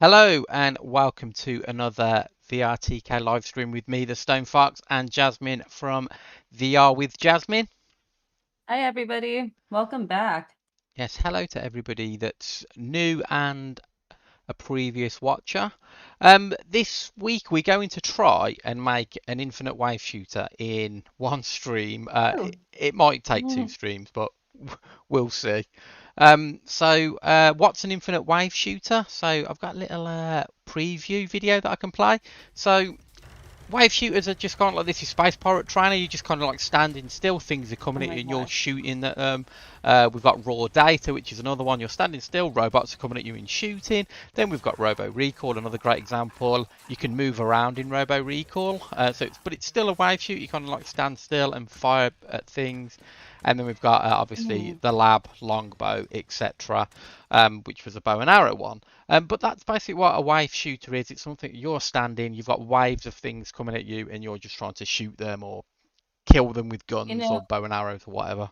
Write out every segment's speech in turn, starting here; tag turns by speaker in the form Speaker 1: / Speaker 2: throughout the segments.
Speaker 1: Hello and welcome to another VRTK live stream with me, TheStoneFox, and Jasmine from VR-With-Jasmine.
Speaker 2: Hi, everybody. Welcome back.
Speaker 1: Yes, hello to everybody that's new and a previous watcher. This week we're going to try and make an infinite wave shooter in one stream.
Speaker 2: Oh,
Speaker 1: It might take two
Speaker 2: mhm.
Speaker 1: streams, but we'll see. What's an infinite wave shooter? So I've got a little preview video that I can play. So wave shooters are just kind of like this is Space Pirate Trainer. You just kind of like standing still, things are
Speaker 2: Oh
Speaker 1: coming at
Speaker 2: my
Speaker 1: you, and you're
Speaker 2: gosh.
Speaker 1: shooting at them. We've got Raw Data, which is another one. You're standing still, robots are coming at you and shooting. Then we've got Robo Recall, another great example. You can move around in Robo Recall, but it's still a wave shoot. You kind of like stand still and fire at things. And then we've got obviously
Speaker 2: Mhm.
Speaker 1: the lab, longbow, etc., which was a bow and arrow one. But that's basically what a wave shooter is. It's something you're standing, you've got waves of things coming at you, and you're just trying to shoot them or kill them with
Speaker 2: You
Speaker 1: guns or
Speaker 2: know,
Speaker 1: bow and arrows or whatever.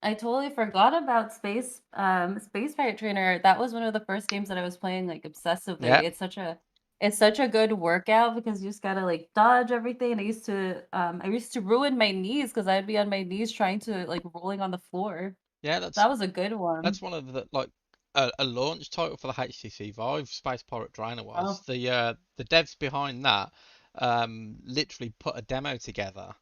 Speaker 2: I totally forgot about Space Pirate Trainer. That was one of the first games that I was playing like obsessively.
Speaker 1: Yeah,
Speaker 2: It's such a good workout because you just gotta like dodge everything. And I used to ruin my knees because I'd be on my knees trying to like rolling on the floor.
Speaker 1: yeah,
Speaker 2: That was a good one.
Speaker 1: that's one of the like a launch title for the HTC Vive. Space Pirate Trainer was
Speaker 2: Oh.
Speaker 1: the devs behind that literally put a demo together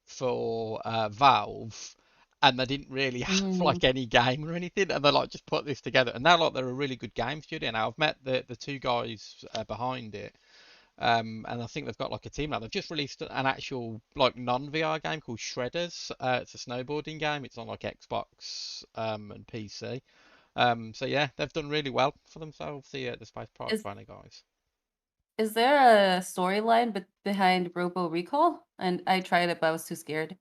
Speaker 1: for Valve, and they didn't really have
Speaker 2: Mm.
Speaker 1: like any game or anything, and they like just put this together, and now like they're a really good game studio. Now I've met the two guys behind it, and I think they've got like a team now. They've just released an actual like non-VR game called Shredders. It's a snowboarding game. It's on like Xbox and PC. So yeah, they've done really well for themselves, the Space Pirate
Speaker 2: Is
Speaker 1: Trainer guys.
Speaker 2: is there a storyline behind Robo Recall? And I tried it, but I was too scared.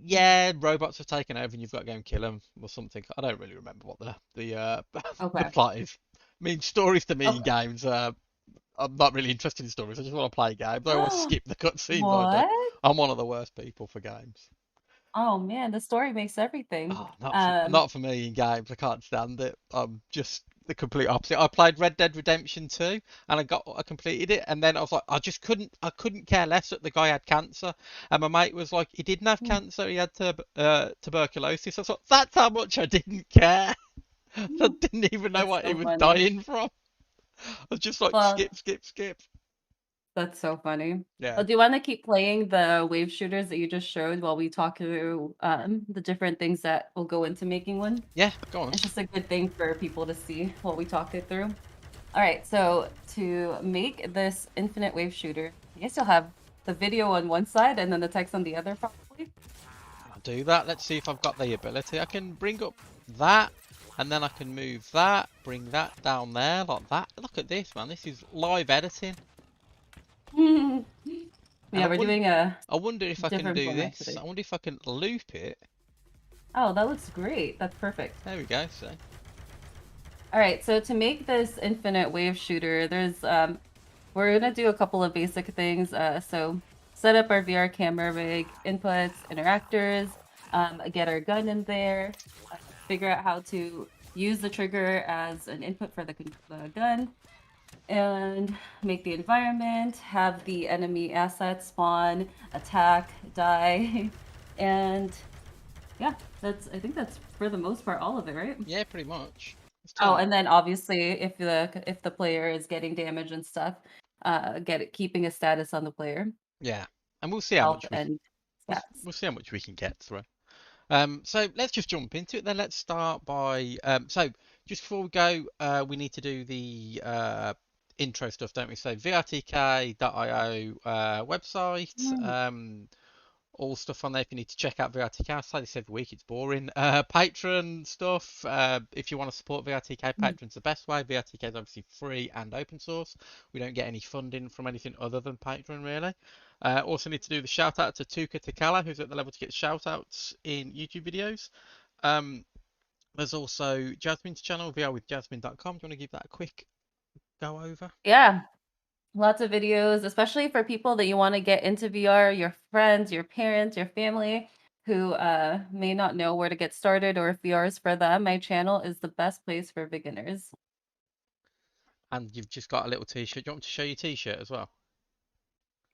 Speaker 1: Yeah, robots have taken over and you've got to go and kill them or something. I don't really remember what the the
Speaker 2: Okay.
Speaker 1: plot is. I mean, stories to me in
Speaker 2: Okay.
Speaker 1: games. I'm not really interested in stories. I just want to play games. I always skip the cutscenes. I do.
Speaker 2: What?
Speaker 1: I'm one of the worst people for games.
Speaker 2: Oh man, the story makes everything.
Speaker 1: Oh, not for me in games. I can't stand it. I'm just the complete opposite. I played Red Dead Redemption 2 and I completed it, and then I was like I couldn't care less that the guy had cancer, and my mate was like he didn't have cancer, he had tuberculosis. I was like that's how much I didn't care. I didn't even know
Speaker 2: That's
Speaker 1: what he
Speaker 2: so
Speaker 1: was
Speaker 2: funny.
Speaker 1: dying from. I was just like
Speaker 2: Well,
Speaker 1: skip, skip, skip.
Speaker 2: that's so funny.
Speaker 1: Yeah,
Speaker 2: Well, do you want to keep playing the wave shooters that you just showed while we talk through the different things that will go into making one?
Speaker 1: yeah, go on.
Speaker 2: It's just a good thing for people to see while we talk it through. All right, so to make this infinite wave shooter, I guess you'll have the video on one side and then the text on the other, probably.
Speaker 1: I'll do that. Let's see if I've got the ability. I can bring up that, and then I can move that, bring that down there like that. Look at this, man. This is live editing. And
Speaker 2: Yeah, we're doing a
Speaker 1: I wonder if I can
Speaker 2: different
Speaker 1: do
Speaker 2: format
Speaker 1: this.
Speaker 2: today.
Speaker 1: I wonder if I can loop it.
Speaker 2: Oh, that looks great. That's perfect.
Speaker 1: There we go. See.
Speaker 2: All right, so to make this infinite wave shooter, we're gonna do a couple of basic things. So set up our VR camera rig, inputs, interactors, get our gun in there, figure out how to use the trigger as an input for the gun, and make the environment, have the enemy assets spawn, attack, die, and yeah, I think that's for the most part all of it, right?
Speaker 1: Yeah, pretty much. Let's
Speaker 2: Oh,
Speaker 1: turn.
Speaker 2: and then obviously if the player is getting damage and stuff, keeping a status on the player,
Speaker 1: Yeah, and we'll see how
Speaker 2: health
Speaker 1: much
Speaker 2: and stats.
Speaker 1: we'll see how much we can get through. So let's just jump into it then. Let's start by just before we go, we need to do the intro stuff, don't we? So VRTK.io website.
Speaker 2: Mm.
Speaker 1: All stuff on there if you need to check out VRTK. I say this every week, it's boring. Patreon stuff. If you want to support VRTK,
Speaker 2: Mm.
Speaker 1: Patreon's the best way. VRTK is obviously free and open source. We don't get any funding from anything other than Patreon, really. Also need to do the shout out to Tuka Takala, who's at the level to get shout outs in YouTube videos. Um, there's also Jasmine's channel, VRWith-Jasmine.com. Do you want to give that a quick go over?
Speaker 2: Yeah, lots of videos, especially for people that you want to get into VR, your friends, your parents, your family who may not know where to get started or if VR is for them. My channel is the best place for beginners.
Speaker 1: And you've just got a little t-shirt. Do you want me to show you t-shirt as well?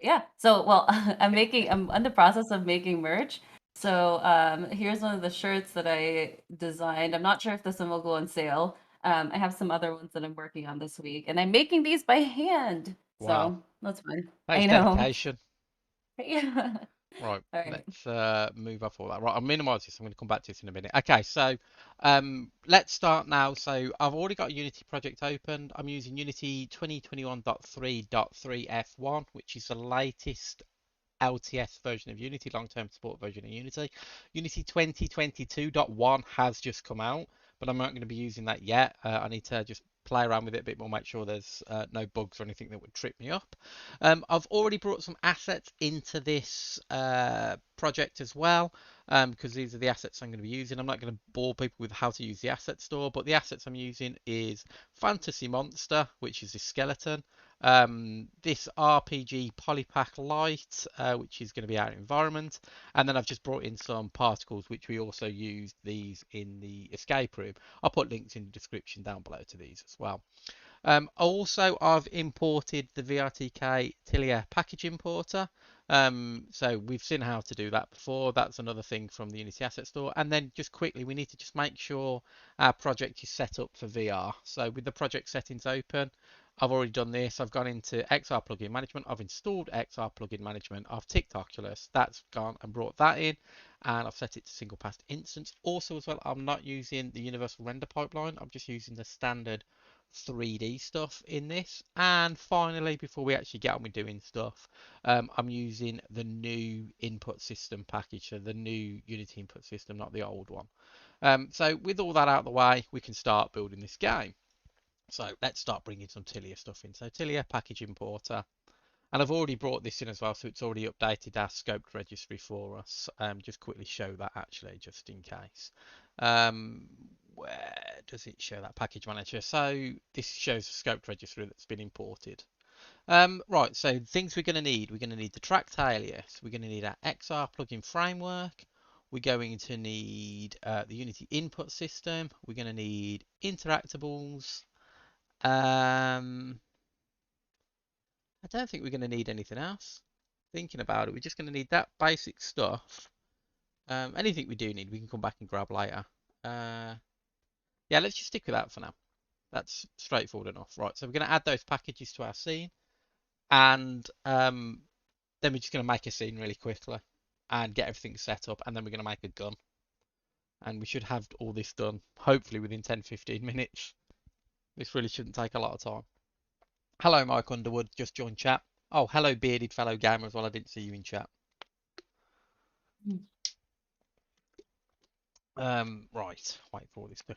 Speaker 2: Yeah. So, well, I'm in the process of making merch. So, here's one of the shirts that I designed. I'm not sure if this one will go on sale. I have some other ones that I'm working on this week, and I'm making these by hand.
Speaker 1: Wow,
Speaker 2: So that's fun.
Speaker 1: that is
Speaker 2: I know.
Speaker 1: dedication.
Speaker 2: Yeah.
Speaker 1: Right,
Speaker 2: All right.
Speaker 1: let's move off all that. Right, I'll minimize this. I'm going to come back to this in a minute. Okay, so let's start now. So I've already got a Unity project opened. I'm using Unity 2021.3.3F1, which is the latest LTS version of Unity, long-term support version of Unity. Unity 2022.1 has just come out, but I'm not going to be using that yet. I need to just play around with it a bit more, make sure there's no bugs or anything that would trip me up. I've already brought some assets into this project as well, because these are the assets I'm going to be using. I'm not going to bore people with how to use the asset store, but the assets I'm using is Fantasy Monster, which is this skeleton. This RPG Polypack Light, which is going to be our environment, and then I've just brought in some particles, which we also used these in the escape room. I'll put links in the description down below to these as well. Also, I've imported the VRTK Tilia package importer. So we've seen how to do that before. That's another thing from the Unity Asset Store. And then just quickly, we need to just make sure our project is set up for VR. So with the project settings open, I've already done this. I've gone into XR plugin management. I've installed XR plugin management. I've ticked Oculus. That's gone and brought that in. And I've set it to single pass instance. Also, as well, I'm not using the universal render pipeline. I'm just using the standard 3D stuff in this. And finally, before we actually get on with doing stuff, I'm using the new input system package, so the new Unity input system, not the old one. So with all that out of the way, we can start building this game. So let's start bringing some Tilia stuff in. So Tilia package importer. And I've already brought this in as well, so it's already updated our scoped registry for us. Just quickly show that actually, just in case. Where does it show that package manager? So this shows the scoped registry that's been imported. Right, so things we're going to need. We're going to need the tracked alias. We're going to need our XR plugin framework. We're going to need the Unity input system. We're going to need interactables. I don't think we're going to need anything else. Thinking about it, we're just going to need that basic stuff. Anything we do need, we can come back and grab later. Uh, yeah, let's just stick with that for now. That's straightforward enough. Right, so we're going to add those packages to our scene. And then we're just going to make a scene really quickly and get everything set up. And then we're going to make a gun. And we should have all this done, hopefully within 10-15 minutes. This really shouldn't take a lot of time. Hello, Mike Underwood, just joined chat. Oh, hello, bearded fellow gamer as well. I didn't see you in chat. Right, wait for all this to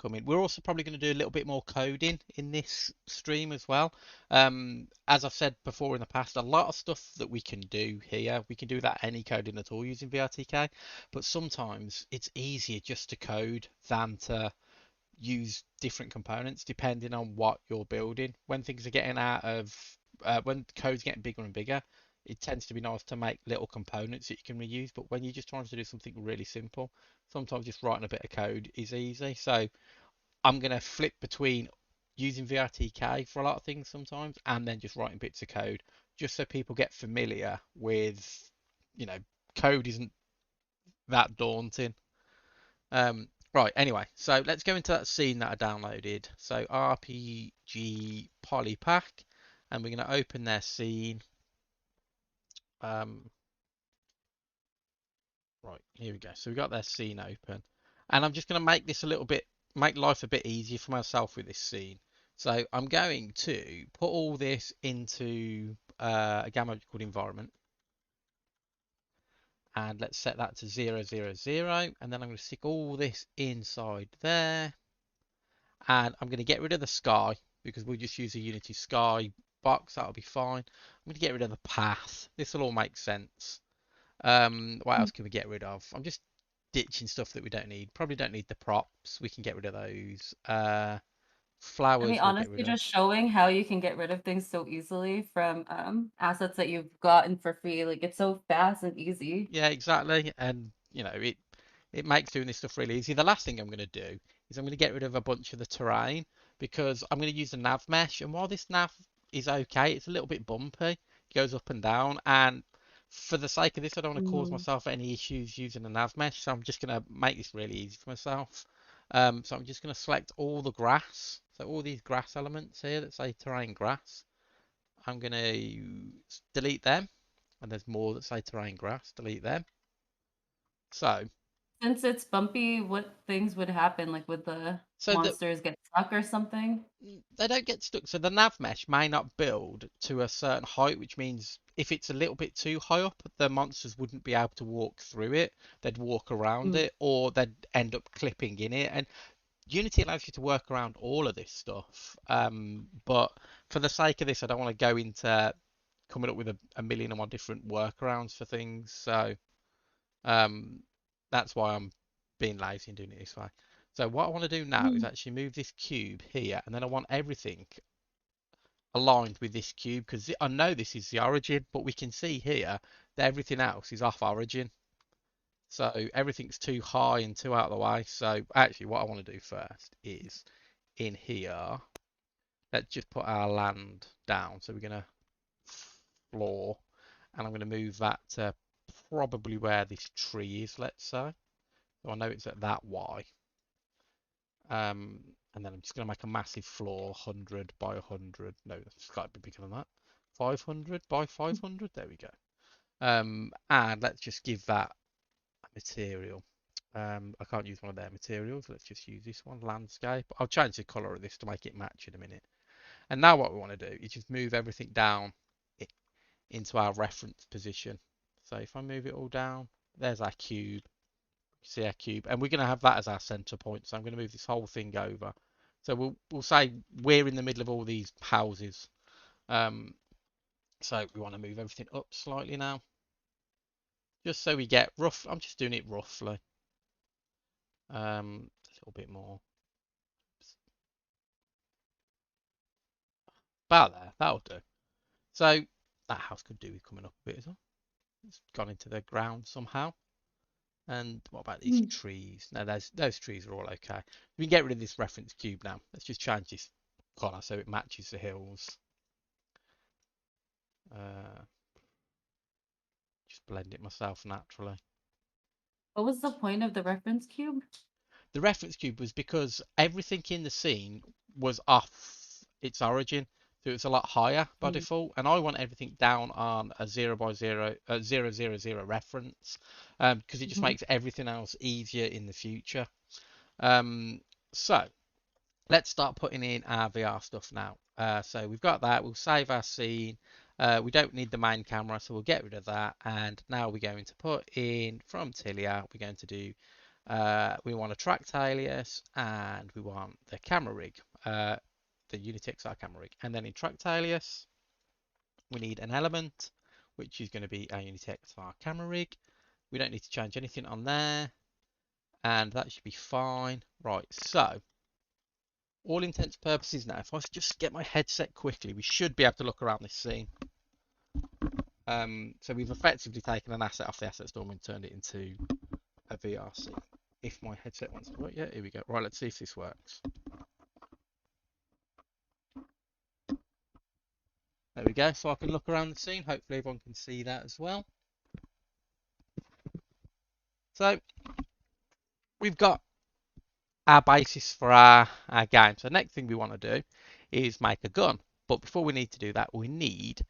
Speaker 1: come in. We're also probably going to do a little bit more coding in this stream as well. As I've said before in the past, a lot of stuff that we can do here, we can do that any coding at all using VRTK, but sometimes it's easier just to code than to use different components depending on what you're building. When things are getting out of, when code's getting bigger and bigger, it tends to be nice to make little components that you can reuse. But when you're just trying to do something really simple, sometimes just writing a bit of code is easy. So I'm going to flip between using VRTK for a lot of things sometimes and then just writing bits of code just so people get familiar with, you know, code isn't that daunting. Right, anyway, so let's go into that scene that I downloaded. So RPG Polypack, and we're going to open their scene. Right, here we go. So we got their scene open. And I'm just going to make this a little bit, make life a bit easier for myself with this scene. So I'm going to put all this into a gamma called environment. And let's set that to 0, 0, 0. And then I'm going to stick all this inside there. And I'm going to get rid of the sky because we'll just use a Unity sky box. That'll be fine. I'm going to get rid of the path. This will all make sense. What else can we get rid of? I'm just ditching stuff that we don't need. Probably don't need the props. We can get rid of those.
Speaker 2: I mean,
Speaker 1: Flowers we'll get
Speaker 2: honestly,
Speaker 1: rid of.
Speaker 2: just showing how you can get rid of things so easily from assets that you've gotten for free. Like it's so fast and easy.
Speaker 1: Yeah, exactly. And you know, it makes doing this stuff really easy. The last thing I'm going to do is I'm going to get rid of a bunch of the terrain because I'm going to use the NavMesh. And while this nav is okay, it's a little bit bumpy. It goes up and down. And for the sake of this, I don't want to cause
Speaker 2: Mm.
Speaker 1: myself any issues using the NavMesh. So I'm just going to make this really easy for myself. So I'm just going to select all the grass. So all these grass elements here that say terrain grass. I'm going to delete them. And there's more that say terrain grass. Delete them. So,
Speaker 2: Since it's bumpy, what things would happen? Like, would the
Speaker 1: so that
Speaker 2: monsters get stuck or something?
Speaker 1: they don't get stuck. So the nav mesh may not build to a certain height, which means if it's a little bit too high up, the monsters wouldn't be able to walk through it. They'd walk around
Speaker 2: Mm.
Speaker 1: it, or they'd end up clipping in it. And Unity allows you to work around all of this stuff. But for the sake of this, I don't want to go into coming up with a million and one different workarounds for things. So um, that's why I'm being lazy and doing it this way. So what I want to do now is
Speaker 2: Mm.
Speaker 1: actually move this cube here, and then I want everything aligned with this cube because I know this is the origin, but we can see here that everything else is off origin. So everything's too high and too out of the way. So actually what I want to do first is in here, let's just put our land down. So we're going to floor, and I'm going to move that to probably where this tree is, let's say. So I know it's at that Y. And then I'm just going to make a massive floor, 100 by 100. No, it's got to be bigger than that. 500 by 500. There we go. And let's just give that a material. I can't use one of their materials. Let's just use this one, landscape. I'll change the color of this to make it match in a minute. And now what we want to do is just move everything down into our reference position. So if I move it all down, there's our cube. See our cube, and we're going to have that as our center point. So I'm going to move this whole thing over. So we'll say we're in the middle of all these houses. Um, so we want to move everything up slightly now, just so we get rough. I'm just doing it roughly. A little bit more. About there. That'll do. So that house could do with coming up a bit as well. It's gone into the ground somehow. And what about these
Speaker 2: Mm.
Speaker 1: trees? No, those trees are all okay. We can get rid of this reference cube now. Let's just change this color so it matches the hills. Uh, just blend it myself naturally.
Speaker 2: What was the point of the reference cube?
Speaker 1: The reference cube was because everything in the scene was off its origin, so it was a lot higher by
Speaker 2: Mm.
Speaker 1: default. And I want everything down on a 0 by 0, 000 reference, because it just
Speaker 2: Mhm.
Speaker 1: makes everything else easier in the future. Um, so let's start putting in our VR stuff now. So we've got that. We'll save our scene. We don't need the main camera, so we'll get rid of that. And now we're going to put in from Tilia. We're going to do. We want a tracked alias, and we want the camera rig, the Unity XR camera rig. And then in tracked alias, we need an element, which is going to be our Unity XR camera rig. We don't need to change anything on there, and that should be fine. Right, so all intents and purposes now, if I just get my headset quickly, we should be able to look around this scene. So we've effectively taken an asset off the asset storm and turned it into a VR scene. If my headset wants to work, yeah, here we go. Right, let's see if this works. There we go. So I can look around the scene. Hopefully everyone can see that as well. So we've got our basis for our game. So next thing we want to do is make a gun. But before we need to do that, we need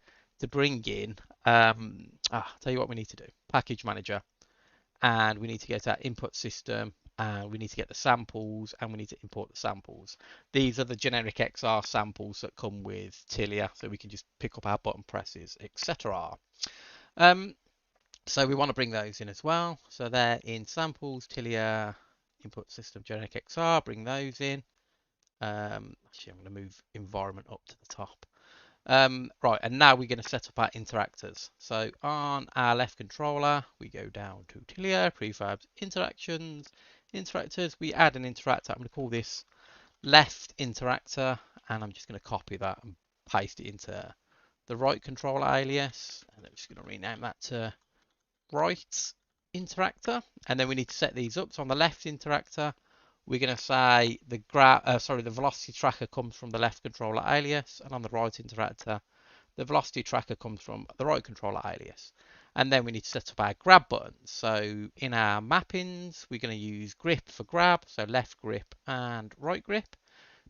Speaker 1: to bring in, tell you what we need to do. Package manager. And we need to get our input system. And we need to get the samples, and we need to import the samples. These are the generic XR samples that come with Tilia, so we can just pick up our button presses, etc. So we want to bring those in as well. So they're in samples, Tilia, input system, generic XR, bring those in. Actually, I'm going to move environment up to the top. Right, and now we're going to set up our interactors. So on our left controller, we go down to Tilia, prefabs, interactions, interactors. We add an interactor. I'm going to call this left interactor, and I'm just going to copy that and paste it into the right controller alias. And I'm just going to rename that to right interactor. And then we need to set these up. So on the left interactor, we're going to say the velocity tracker comes from the left controller alias, and on the right interactor, the velocity tracker comes from the right controller alias. And then we need to set up our grab buttons. So in our mappings, we're going to use grip for grab, so left grip and right grip.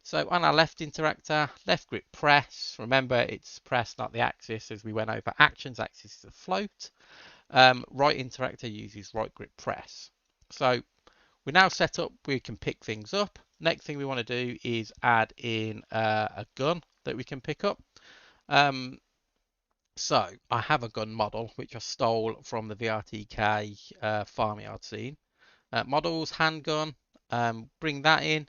Speaker 1: So on our left interactor, left grip press. Remember, it's press, not the axis, as we went over. Actions axis is a float. Right interactor uses right grip press. So we're now set up, we can pick things up. Next thing we want to do is add in a gun that we can pick up. So I have a gun model which I stole from the VRTK farmyard scene. Models, handgun, bring that in,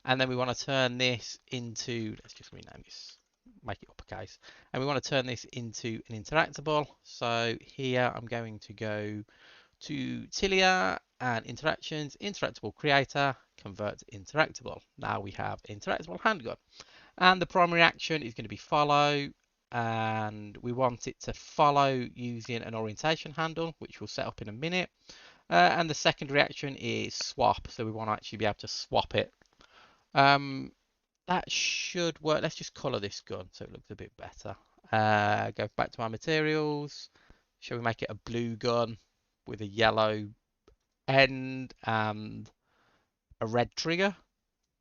Speaker 1: and then we want to turn this into, let's just rename this, make it uppercase, and we want to turn this into an interactable. So here I'm going to go to Tilia and interactions, interactable creator, convert to interactable. Now we have interactable handgun, and the primary action is going to be follow, and we want it to follow using an orientation handle, which we'll set up in a minute. And the secondary action is swap, so we want to actually be able to swap it. That should work. Let's just color this gun so it looks a bit better. Go back to our materials. Shall we make it a blue gun with a yellow end and a red trigger?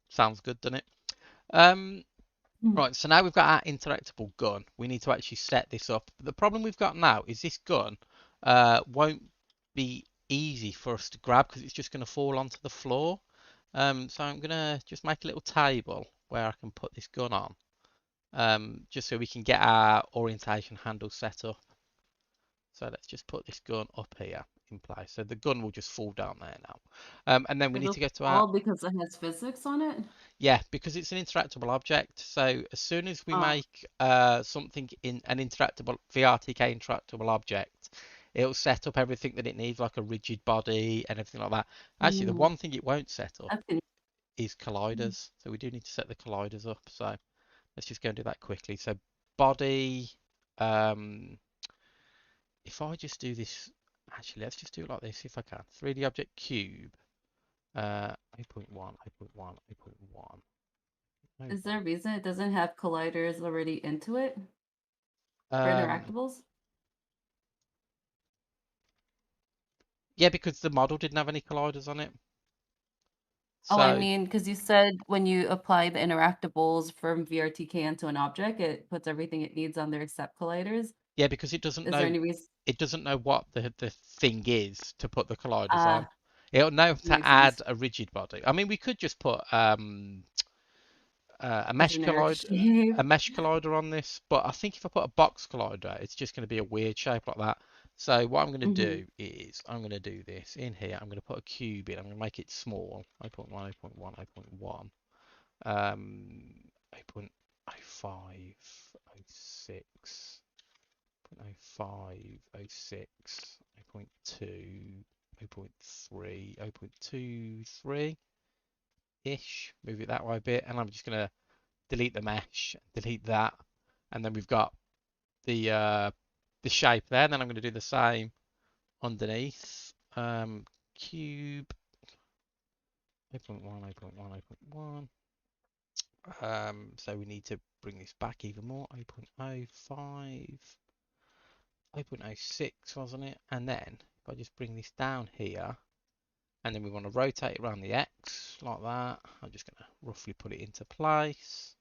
Speaker 1: Sounds good, doesn't it? Right, so now we've got our interactable gun. We need to actually set this up. The problem we've got now is this gun won't be easy for us to grab because it's just going to fall onto the floor. So I'm going to just make a little table where I can put this gun on, just so we can get our orientation handle set up. So let's just put this gun up here in place. So the gun will just fall down there now. And then we need to go to our...
Speaker 2: All because it has physics on it?
Speaker 1: Yeah, because it's an interactable object. So as soon as we make something in an interactable VRTK interactable object, it'll set up everything that it needs, like a rigid body and everything like that. Actually, the one thing it won't set up is colliders. So we do need to set the colliders up. So let's just go and do that quickly. So body, if I just do this, actually, let's just do it like this if I can. 3D object cube, 8.1, 8.1, 8.1.
Speaker 2: Is there a reason it doesn't have colliders already into it for interactables?
Speaker 1: Yeah, because the model didn't have any colliders on it.
Speaker 2: Oh, I mean, because you said when you apply the interactables from VRTK into an object, it puts everything it needs on there except colliders.
Speaker 1: Yeah, because it doesn't
Speaker 2: Is
Speaker 1: know.
Speaker 2: there any reason?
Speaker 1: It doesn't know what the thing is to put the colliders on. It'll know to add
Speaker 2: sense.
Speaker 1: a rigid body. I mean, we could just put a mesh collider on this, but I think if I put a box collider, it's just going to be a weird shape like that. So what I'm going to do is I'm going to do this in here. I'm going to put a cube in. I'm going to make it small. 8.1, 8.1, 8.1, 8.05, 06, 0.05, 06, 0.2, 0.3, 0.23 ish. Move it that way a bit, and I'm just going to delete the mesh, delete that, and then we've got the shape there. And then I'm going to do the same underneath. Cube 8.1, 8.1, 8.1. So we need to bring this back even more. 8.05, 8.06, wasn't it? And then if I just bring this down here, and then we want to rotate it around the X like that. I'm just going to roughly put it into place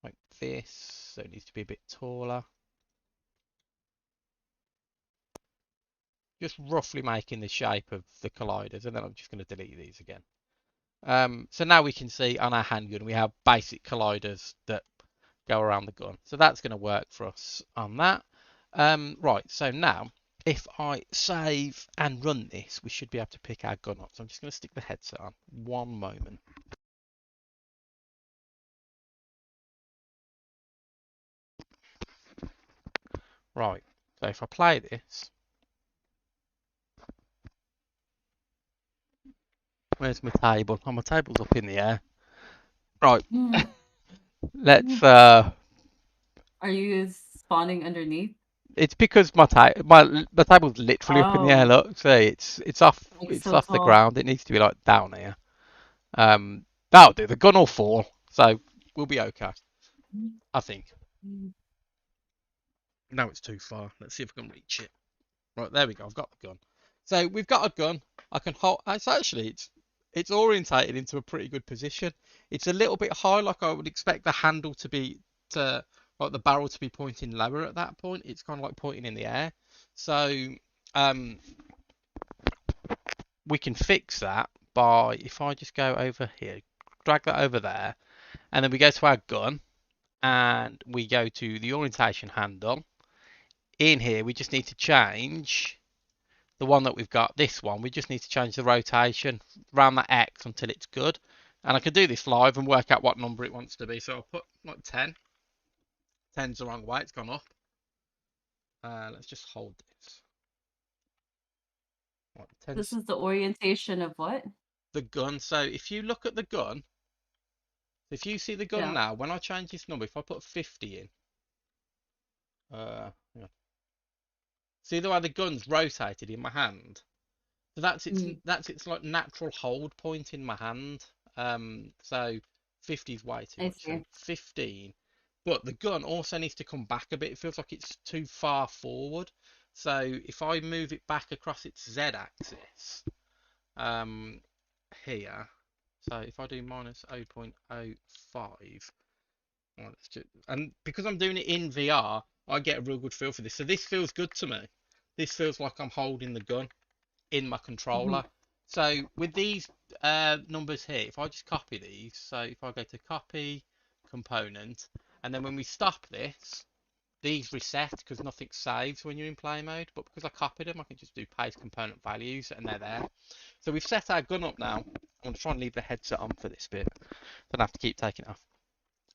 Speaker 1: like this. So it needs to be a bit taller. Just roughly making the shape of the colliders, and then I'm just going to delete these again. So now we can see on our handgun we have basic colliders that go around the gun. So that's going to work for us on that. Right, so now if I save and run this, we should be able to pick our gun up. So I'm just going to stick the headset on. One moment. Right, so if I play this, where's my table? Oh, my table's up in the air. Right, let's.
Speaker 2: Are you spawning underneath?
Speaker 1: It's because my table's literally up in the air. Look, see, it's off.
Speaker 2: Like
Speaker 1: It's
Speaker 2: so
Speaker 1: off the
Speaker 2: tall.
Speaker 1: ground. It needs to be like down here. That'll do. The gun will fall, so we'll be okay, I think. No, it's too far. Let's see if we can reach it. Right, there we go. I've got the gun. So we've got a gun. I can hold. It's orientated into a pretty good position. It's a little bit high, like I would expect the handle to be to like the barrel to be pointing lower at that point. It's kind of like pointing in the air. So um, we can fix that by if I just go over here, drag that over there, and then we go to our gun and we go to the orientation handle. In here, we just need to change the one that we've got, this one, we just need to change the rotation around that X until it's good. And I can do this live and work out what number it wants to be. So I'll put like 10. 10's the wrong way, it's gone up. Let's just hold this. Right,
Speaker 2: This is the orientation of what?
Speaker 1: The gun. So if you look at the gun, if you see the gun
Speaker 2: Yeah.
Speaker 1: now, when I change this number, if I put 50 in, yeah. See the way the gun's rotated in my hand? So that's its like natural hold point in my hand. So 50 is way too
Speaker 2: I
Speaker 1: much. So
Speaker 2: see.
Speaker 1: 15. But the gun also needs to come back a bit. It feels like it's too far forward. So if I move it back across its Z axis, here. So if I do minus 0.05, well, and because I'm doing it in VR, I get a real good feel for this. So this feels good to me. This feels like I'm holding the gun in my
Speaker 2: Mm-hmm.
Speaker 1: controller. So with these numbers here, if I just copy these, so if I go to copy component, and then when we stop this, these reset because nothing saves when you're in play mode, but because I copied them, I can just do paste component values and they're there. So we've set our gun up now. I'm going to try and leave the headset on for this bit. Don't have to keep taking it off.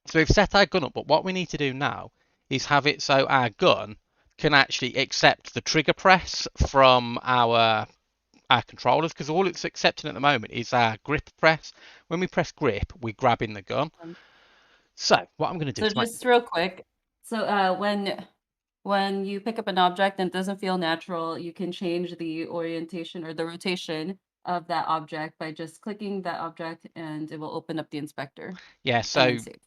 Speaker 1: So we've set our gun up, but what we need to do now is have it so our gun can actually accept the trigger press from our controllers, because all it's accepting at the moment is our grip press. When we press grip, we're grabbing the gun. So what I'm going to do
Speaker 2: So
Speaker 1: to make
Speaker 2: just real quick. So when you pick up an object and it doesn't feel natural, you can change the orientation or the rotation of that object by just clicking that object and it will open up the inspector
Speaker 1: yeah,
Speaker 2: and then
Speaker 1: so
Speaker 2: save.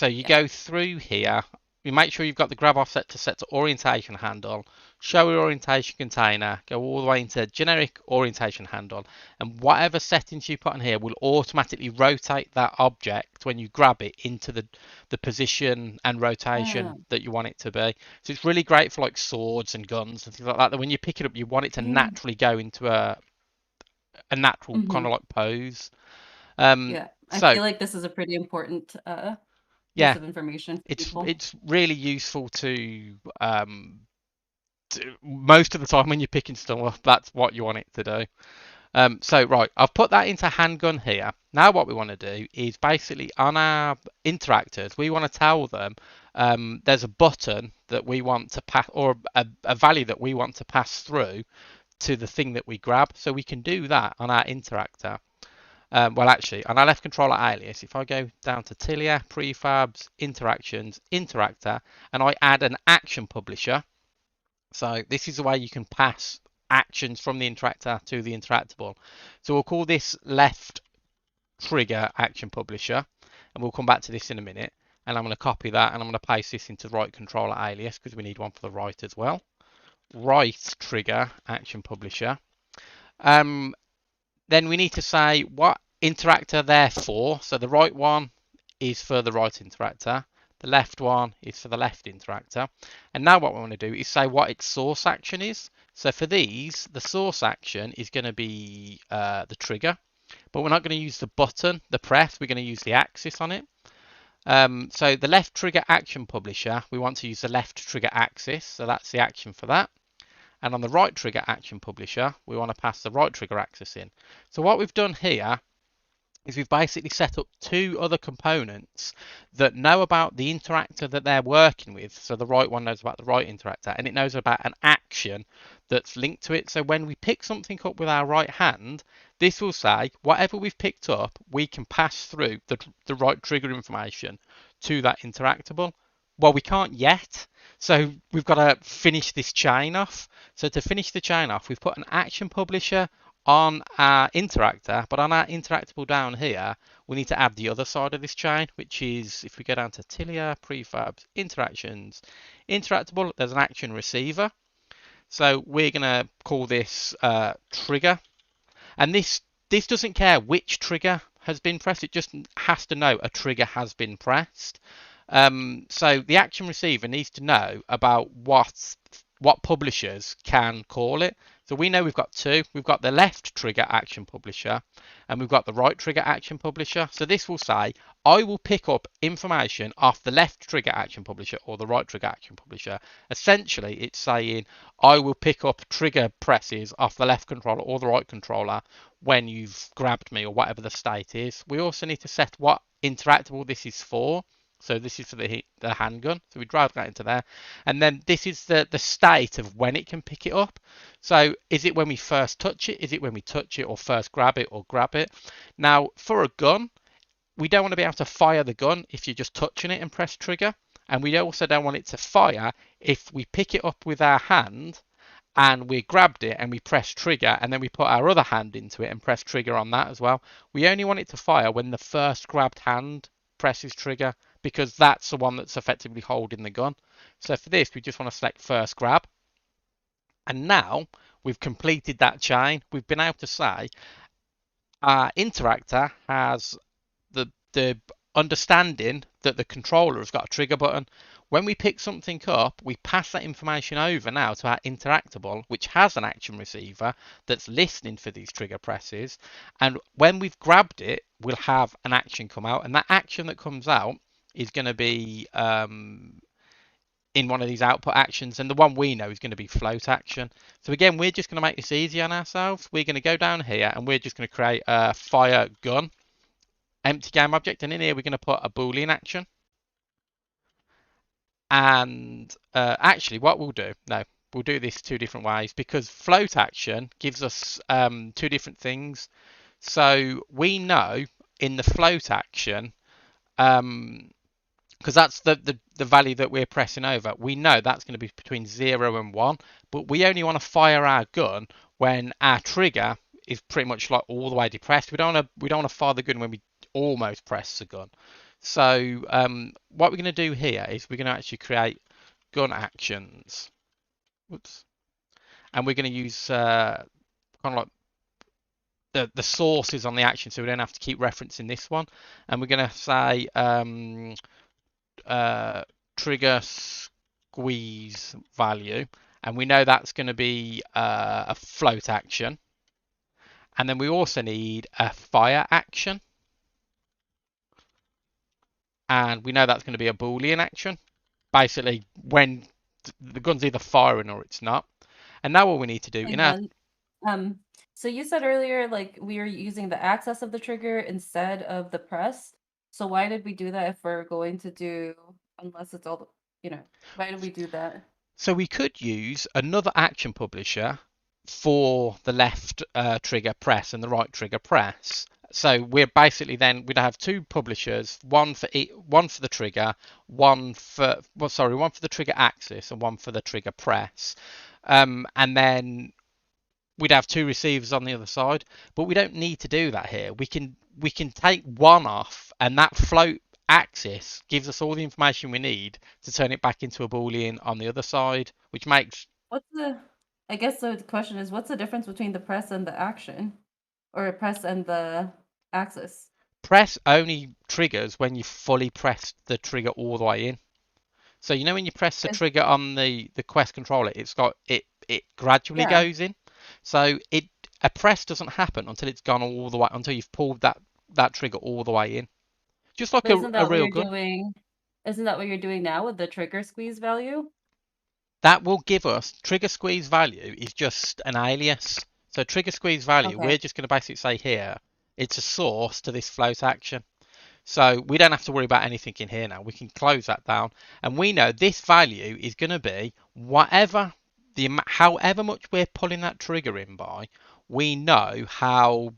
Speaker 1: you
Speaker 2: Yeah.
Speaker 1: go through here. You make sure you've got the grab offset to set to orientation handle, show orientation container, go all the way into generic orientation handle, and whatever settings you put on here will automatically rotate that object when you grab it into the position and rotation
Speaker 2: Oh,
Speaker 1: that you want it to be. So it's really great for like swords and guns and things like that. That when you pick it up, you want it to
Speaker 2: yeah.
Speaker 1: naturally go into a natural kind
Speaker 2: Hmm.
Speaker 1: of like pose.
Speaker 2: Yeah. I
Speaker 1: So
Speaker 2: feel like this is a pretty important piece
Speaker 1: yeah,
Speaker 2: of information for people.
Speaker 1: it's really useful to most of the time when you're picking stuff up, that's what you want it to do. So right, I've put that into handgun here. Now what we want to do is basically on our interactors, we want to tell them there's a button that we want to pass or a value that we want to pass through to the thing that we grab. So we can do that on our interactor. Well, actually, on our left controller alias, if I go down to Tilia, prefabs, interactions, interactor, and I add an action publisher. So this is the way you can pass actions from the interactor to the interactable. So we'll call this left trigger action publisher, and we'll come back to this in a minute. And I'm going to copy that and I'm going to paste this into right controller alias because we need one for the right as well. Right trigger action publisher. Um, then we need to say what interactor they're for. So the right one is for the right interactor. The left one is for the left interactor. And now what we want to do is say what its source action is. So for these, the source action is going to be the trigger, but we're not going to use the button, the press, we're going to use the axis on it. So the left trigger action publisher, we want to use the left trigger axis. So that's the action for that. And on the right trigger action publisher, we want to pass the right trigger axis in. So what we've done here is we've basically set up two other components that know about the interactor that they're working with. So the right one knows about the right interactor and it knows about an action that's linked to it. So when we pick something up with our right hand, this will say whatever we've picked up, we can pass through the right trigger information to that interactable. Well, we can't yet. So we've got to finish this chain off. So to finish the chain off, we've put an action publisher on our interactor, but on our interactable down here, we need to add the other side of this chain, which is if we go down to Tilia, prefabs, interactions, interactable, there's an action receiver. So we're going to call this trigger. And this doesn't care which trigger has been pressed. It just has to know a trigger has been pressed. So the action receiver needs to know about what publishers can call it. So we know we've got two. We've got the left trigger action publisher and we've got the right trigger action publisher. So this will say, I will pick up information off the left trigger action publisher or the right trigger action publisher. Essentially, it's saying, I will pick up trigger presses off the left controller or the right controller when you've grabbed me or whatever the state is. We also need to set what interactable this is for. So this is for the handgun. So we drag that into there. And then this is the state of when it can pick it up. So is it when we first touch it? Is it when we touch it or first grab it or grab it? Now, for a gun, we don't want to be able to fire the gun if you're just touching it and press trigger. And we also don't want it to fire if we pick it up with our hand and we grabbed it and we press trigger and then we put our other hand into it and press trigger on that as well. We only want it to fire when the first grabbed hand presses trigger, because that's the one that's effectively holding the gun. So for this, we just want to select first grab. And now we've completed that chain. We've been able to say our interactor has the understanding that the controller has got a trigger button. When we pick something up, we pass that information over now to our interactable, which has an action receiver that's listening for these trigger presses. And when we've grabbed it, we'll have an action come out. And that action that comes out is going to be in one of these output actions. And the one we know is going to be float action. So again, we're just going to make this easy on ourselves. We're going to go down here and we're just going to create a fire gun empty game object, and in here we're going to put a boolean action. And actually what we'll do, we'll do this two different ways, because float action gives us two different things. So we know in the float action, because that's the value that we're pressing over, we know that's going to be between 0 and 1, but we only want to fire our gun when our trigger is pretty much like all the way depressed. We don't want to fire the gun when we almost press the gun. So what we're going to do here is we're going to actually create gun actions. Whoops. And we're going to use kind of like the sources on the action, so we don't have to keep referencing this one. And we're going to say trigger squeeze value, and we know that's going to be a float action. And then we also need a fire action, and we know that's going to be a boolean action, basically when the gun's either firing or it's not. And now what we need to do
Speaker 2: Hang on. So you said earlier, like, we are using the access of the trigger instead of the press. So why did we do that if we're going to do, unless it's all, why did we do that?
Speaker 1: So we could use another action publisher for the left trigger press and the right trigger press. So we're basically then we'd have two publishers, one for the trigger, one for the trigger axis and one for the trigger press, and then we'd have two receivers on the other side. But we don't need to do that here. We can take one off, and that float axis gives us all the information we need to turn it back into a boolean on the other side, which makes
Speaker 2: I guess the question is, what's the difference between the press and the action, or press and the axis?
Speaker 1: press only triggers when you fully press the trigger all the way in. So when you press the trigger on the Quest controller, it gradually goes in. So a press doesn't happen until it's gone all the way, until you've pulled that trigger all the way in. Just like a real gun.
Speaker 2: Isn't that what you're doing now with the trigger squeeze value?
Speaker 1: That will give us trigger squeeze value is just an alias. So trigger squeeze value, we're just going to basically say here, it's a source to this float action. So we don't have to worry about anything in here now. We can close that down, and we know this value is going to be however much we're pulling that trigger in by. We know how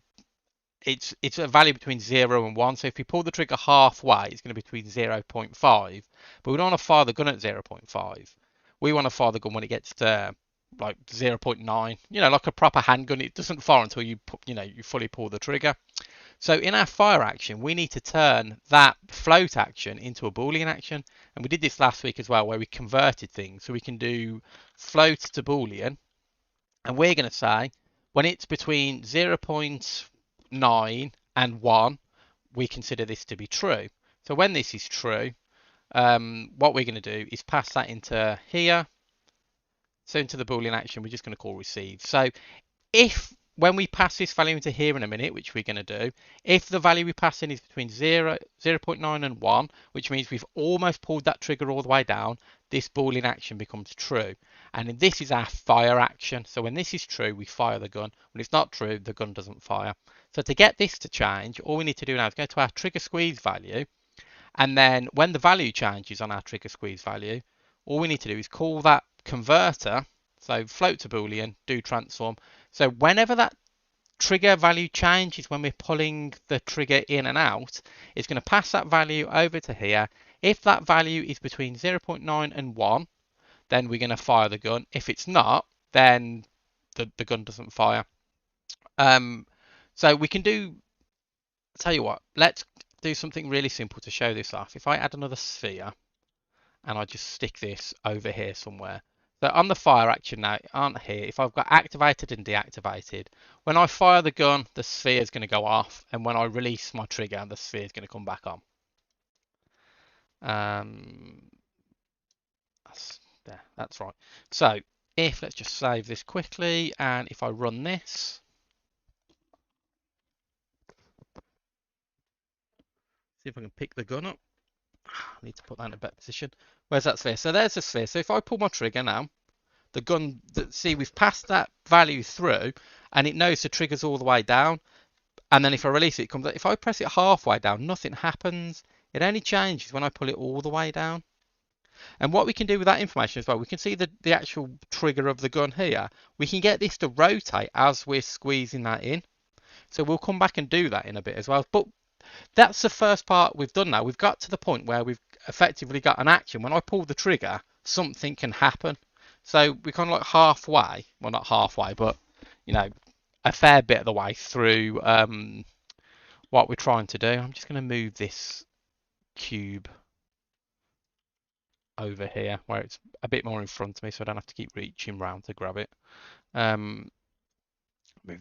Speaker 1: it's a value between 0 and 1. So if we pull the trigger halfway, it's going to be between 0.5. But we don't want to fire the gun at 0.5. We want to fire the gun when it gets to like 0.9, like a proper handgun. It doesn't fire until you you fully pull the trigger. So in our fire action, we need to turn that float action into a Boolean action. And we did this last week as well, where we converted things. So we can do float to Boolean. And we're going to say when it's between 0.9 and 1, we consider this to be true. So when this is true, what we're going to do is pass that into here. So into the Boolean action, we're just going to call receive. So if when we pass this value into here in a minute, which we're going to do, if the value we pass in is between 0.9 and 1, which means we've almost pulled that trigger all the way down, this Boolean action becomes true. And this is our fire action. So when this is true, we fire the gun. When it's not true, the gun doesn't fire. So to get this to change, all we need to do now is go to our trigger squeeze value. And then when the value changes on our trigger squeeze value, all we need to do is call that converter. So float to Boolean, do transform. So whenever that trigger value changes when we're pulling the trigger in and out, it's going to pass that value over to here. If that value is between 0.9 and 1, then we're going to fire the gun. If it's not, then the gun doesn't fire. So we can do, tell you what, let's do something really simple to show this off. If I add another sphere and I just stick this over here somewhere. So on the fire action now, aren't here, if I've got activated and deactivated, when I fire the gun, the sphere is going to go off, and when I release my trigger, the sphere is going to come back on. That's right. So if, let's just save this quickly, and if I run this, see if I can pick the gun up. I need to put that in a better position. Where's that sphere? So there's the sphere. So if I pull my trigger now, the gun, see, we've passed that value through, and it knows the trigger's all the way down. And then if I release it, it comes. If I press it halfway down, nothing happens. It only changes when I pull it all the way down. And what we can do with that information as well, we can see the actual trigger of the gun here. We can get this to rotate as we're squeezing that in. So we'll come back and do that in a bit as well. But that's the first part we've done now. We've got to the point where we've effectively got an action. When I pull the trigger, something can happen. So we're kind of like halfway, well, not halfway, but, a fair bit of the way through what we're trying to do. I'm just going to move this cube over here where it's a bit more in front of me so I don't have to keep reaching round to grab it. Move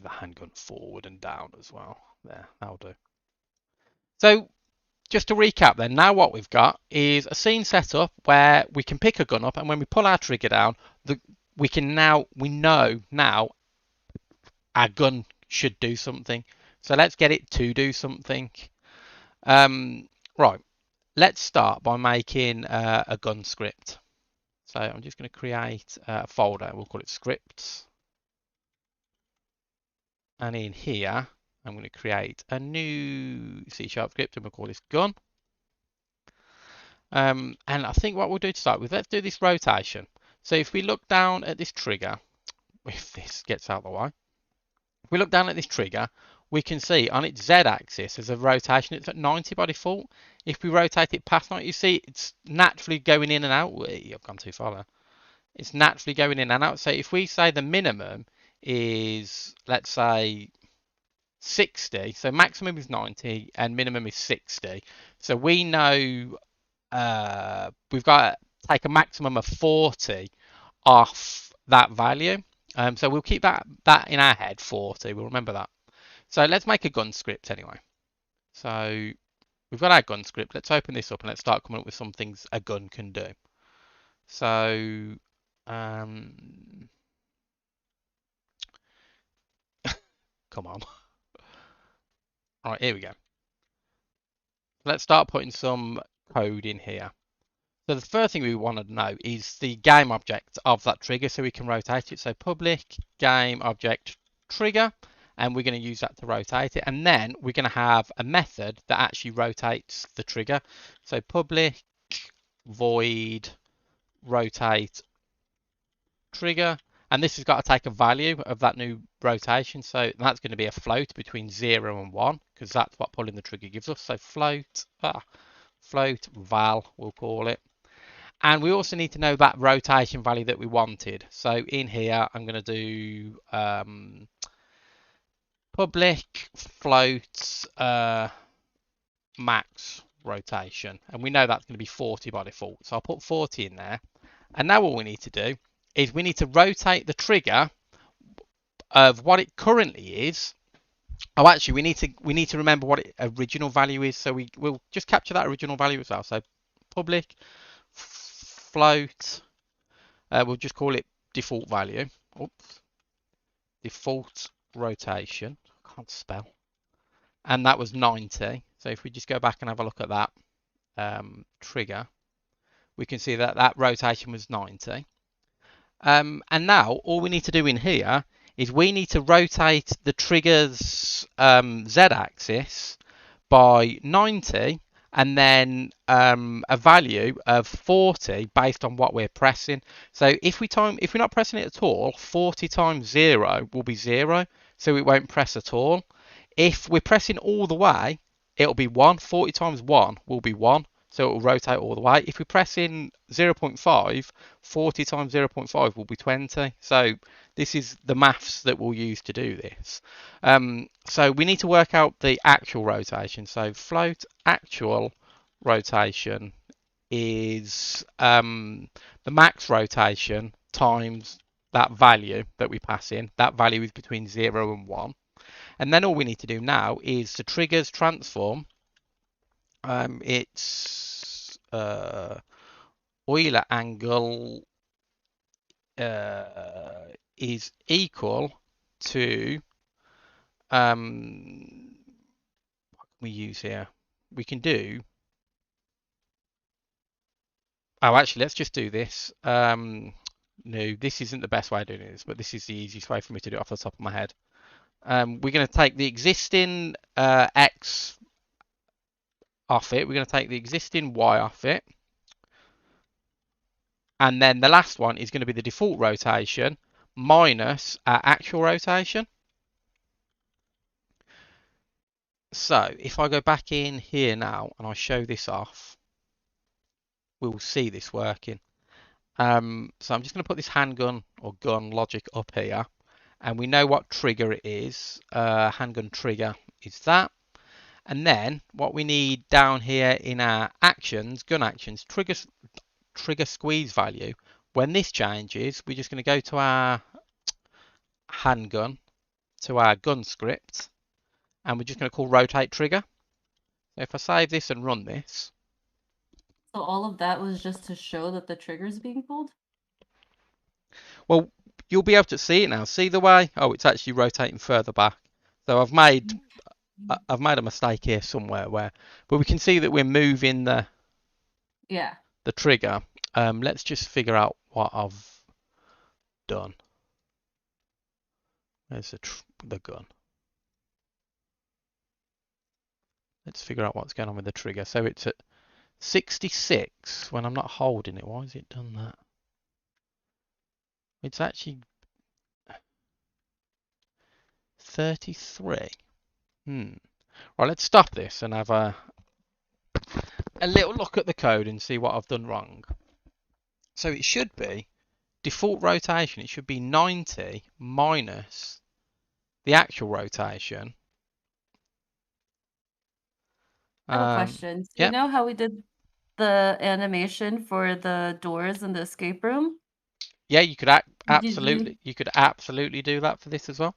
Speaker 1: the handgun forward and down as well. There, that'll do. So just to recap then, now what we've got is a scene set up where we can pick a gun up, and when we pull our trigger down, we know now our gun should do something. So let's get it to do something. Right, let's start by making a gun script. So I'm just going to create a folder. We'll call it scripts. And in here, I'm going to create a new C# script, and we'll call this gun. And I think what we'll do to start with, let's do this rotation. So if we look down at this trigger, if this gets out of the way, if we look down at this trigger, we can see on its Z-axis there's a rotation. It's at 90 by default. If we rotate it past 90, you see it's naturally going in and out. I've gone too far there. It's naturally going in and out. So if we say the minimum is, let's say, 60, so maximum is 90 and minimum is 60. So we know we've got to take a maximum of 40 off that value. So we'll keep that in our head, 40. We'll remember that. So let's make a gun script anyway. So we've got our gun script. Let's open this up and let's start coming up with some things a gun can do. So come on. All right, here we go. Let's start putting some code in here. So the first thing we want to know is the game object of that trigger so we can rotate it. So public game object trigger, and we're going to use that to rotate it. And then we're going to have a method that actually rotates the trigger. So public void rotate trigger. And this has got to take a value of that new rotation. So that's going to be a float between 0 and 1, because that's what pulling the trigger gives us. So float val, we'll call it. And we also need to know that rotation value that we wanted. So in here, I'm going to do public float max rotation. And we know that's going to be 40 by default. So I'll put 40 in there. And now what we need to do is we need to rotate the trigger of what it currently is. Oh, actually, we need to remember what its original value is. So we'll just capture that original value as well. So public float, we'll just call it default value. Oops, default rotation. I can't spell. And that was 90. So if we just go back and have a look at that trigger, we can see that that rotation was 90. And now all we need to do in here is we need to rotate the trigger's z-axis by 90 and then a value of 40 based on what we're pressing. So if we're not pressing it at all, 40 times 0 will be 0, so it won't press at all. If we're pressing all the way, it'll be 1. 40 times 1 will be 1, so it will rotate all the way. If we press in 0.5, 40 times 0.5 will be 20. So this is the maths that we'll use to do this. So we need to work out the actual rotation. So float actual rotation is the max rotation times that value that we pass in. That value is between 0 and 1. And then all we need to do now is the triggers transform. It's Euler angle is equal to what can we use here? We can do. Oh, actually, let's just do this. No, this isn't the best way of doing this, but this is the easiest way for me to do it off the top of my head. We're going to take the existing x off it. We're going to take the existing y off it. And then the last one is going to be the default rotation minus our actual rotation. So if I go back in here now and I show this off, we'll see this working. So I'm just going to put this handgun or gun logic up here. And we know what trigger it is. Handgun trigger is that. And then what we need down here in our actions, gun actions, trigger squeeze value. When this changes, we're just going to go to our handgun, to our gun script, and we're just going to call rotate trigger. So if I save this and run this.
Speaker 2: So all of that was just to show that the trigger's being pulled?
Speaker 1: Well, you'll be able to see it now. See the way? Oh, it's actually rotating further back. So I've made a mistake here somewhere but we can see that we're moving the trigger. Let's just figure out what I've done. There's the gun. Let's figure out what's going on with the trigger. So it's at 66 when I'm not holding it. Why has it done that? It's actually 33. Right, let's stop this and have a little look at the code and see what I've done wrong. So it should be default rotation. It should be 90 minus the actual rotation.
Speaker 2: I have a question. Do you know how we did the animation for the doors in the escape room?
Speaker 1: Yeah, you could absolutely do that for this as well.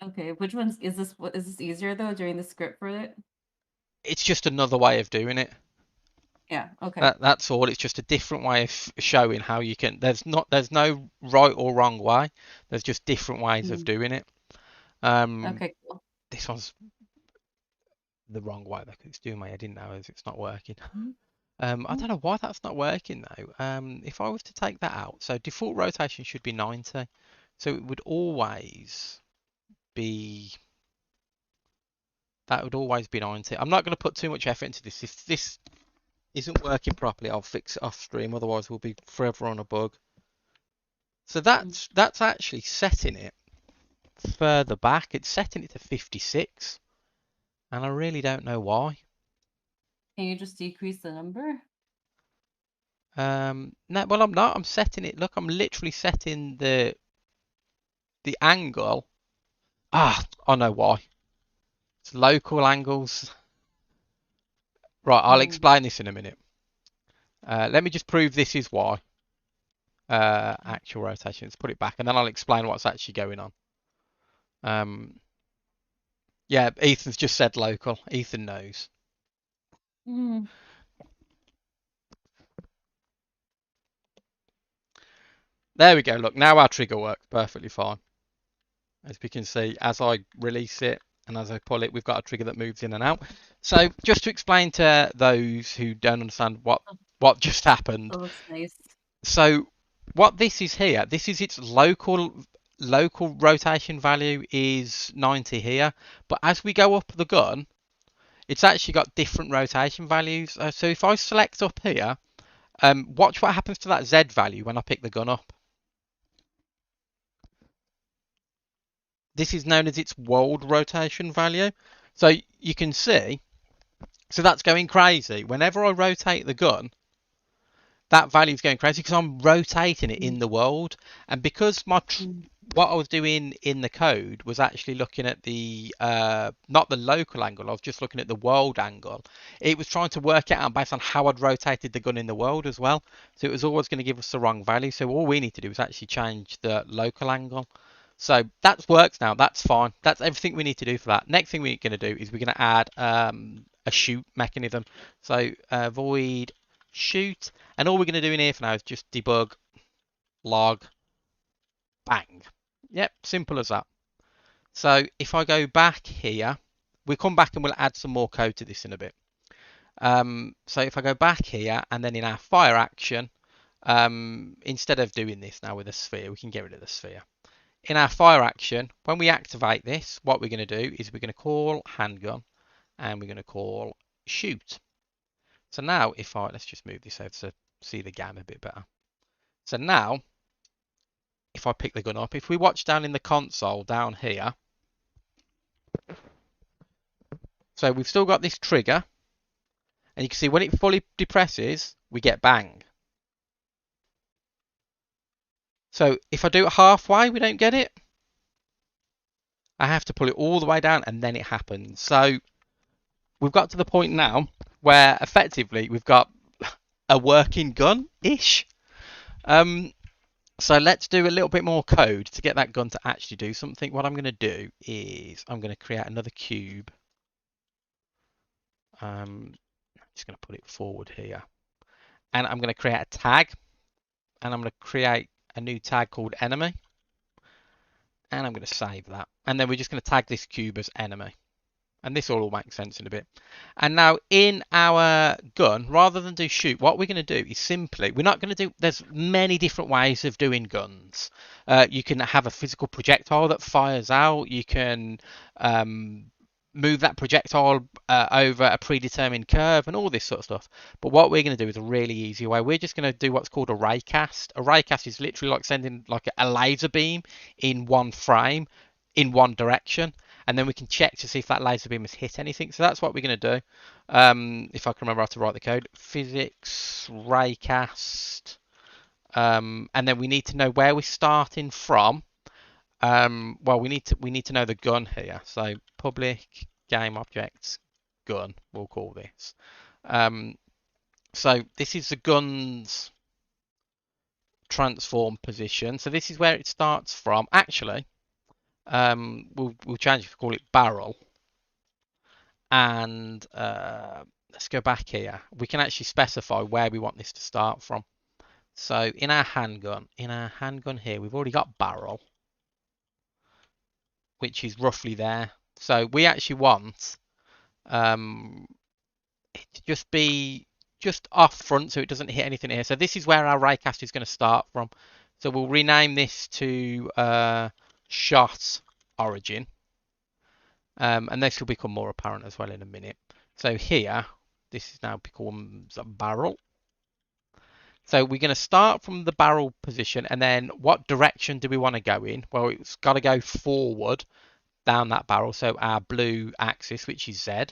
Speaker 2: Okay, which one's is this easier though during the script for it?
Speaker 1: It's just another way of doing it.
Speaker 2: Yeah, okay.
Speaker 1: That's all. It's just a different way of showing how you can. There's no right or wrong way. There's just different ways of doing it.
Speaker 2: Okay, cool.
Speaker 1: This one's the wrong way because it's doing my head in now as it's not working. I don't know why that's not working though. If I was to take that out, so default rotation should be 90. So it would always be, that would always be 90. I'm not going to put too much effort into this. If this isn't working properly, I'll fix it off stream. Otherwise, we'll be forever on a bug. So that's actually setting it further back. It's setting it to 56. And I really don't know why.
Speaker 2: Can you just decrease the number?
Speaker 1: No, well, I'm not. I'm setting it. Look, I'm literally setting the angle. Ah, I know why. It's local angles. Right, I'll
Speaker 2: Mm.
Speaker 1: explain this in a minute. Let me just prove this is why. Actual rotation. Let's put it back, and then I'll explain what's actually going on. Um, yeah, Ethan's just said local. Ethan knows.
Speaker 2: Mm.
Speaker 1: There we go. Look, now our trigger works perfectly fine. As we can see, as I release it and as I pull it, we've got a trigger that moves in and out. So just to explain to those who don't understand what just happened.
Speaker 2: That looks nice.
Speaker 1: So what this is here, this is its local rotation value is 90 here, but as we go up the gun, it's actually got different rotation values. So if I select up here, watch what happens to that Z value when I pick the gun up. This is known as its world rotation value. So you can see, so that's going crazy. Whenever I rotate the gun, that value is going crazy because I'm rotating it in
Speaker 2: Mm.
Speaker 1: the world. And because my
Speaker 2: Mm.
Speaker 1: what I was doing in the code was actually looking at the not the local angle, I was just looking at the world angle. It was trying to work it out based on how I'd rotated the gun in the world as well. So it was always going to give us the wrong value. So all we need to do is actually change the local angle. So that works now. That's fine. That's everything we need to do for that. Next thing we're going to do is we're going to add a shoot mechanism. So void shoot, and all we're going to do in here for now is just debug log bang. Yep, simple as that. So if I go back here, we'll come back and we'll add some more code to this in a bit. So if I go back here and then in our fire action, instead of doing this now with a sphere, we can get rid of the sphere. In our fire action, when we activate this, what we're going to do is we're going to call handgun and we're going to call shoot. So now if let's just move this over to see the game a bit better. So now if I pick the gun up, if we watch down in the console down here, so we've still got this trigger, and you can see when it fully depresses, we get bang. So if I do it halfway, we don't get it. I have to pull it all the way down and then it happens. So we've got to the point now where effectively we've got a working gun-ish. So let's do a little bit more code to get that gun to actually do something. What I'm going to do is I'm going to create another cube. I'm just going to put it forward here. And I'm going to create a tag. And I'm going to create a new tag called enemy. And I'm going to save that. And then we're just going to tag this cube as enemy. And this all make sense in a bit. And now in our gun, rather than do shoot, what we're going to do is simply, we're not going to do, there's many different ways of doing guns. You can have a physical projectile that fires out. You can move that projectile over a predetermined curve and all this sort of stuff. But what we're going to do is a really easy way. We're just going to do what's called a raycast. A raycast is literally like sending like a laser beam in one frame in one direction, and then we can check to see if that laser beam has hit anything. So that's what we're going to do. If I can remember how to write the code, physics raycast, and then we need to know where we're starting from. Well, we need to know the gun here. So public game objects gun, we'll call this. So this is the gun's transform position. So this is where it starts from. Actually, we'll change it, call it barrel. And let's go back here. We can actually specify where we want this to start from. So in our handgun here, we've already got barrel, which is roughly there. So we actually want it to just be just off front so it doesn't hit anything here. So this is where our raycast is going to start from. So we'll rename this to shot origin. And this will become more apparent as well in a minute. So here, this is now becomes a barrel. So we're going to start from the barrel position, and then what direction do we want to go in? Well, it's got to go forward down that barrel, so our blue axis, which is Z.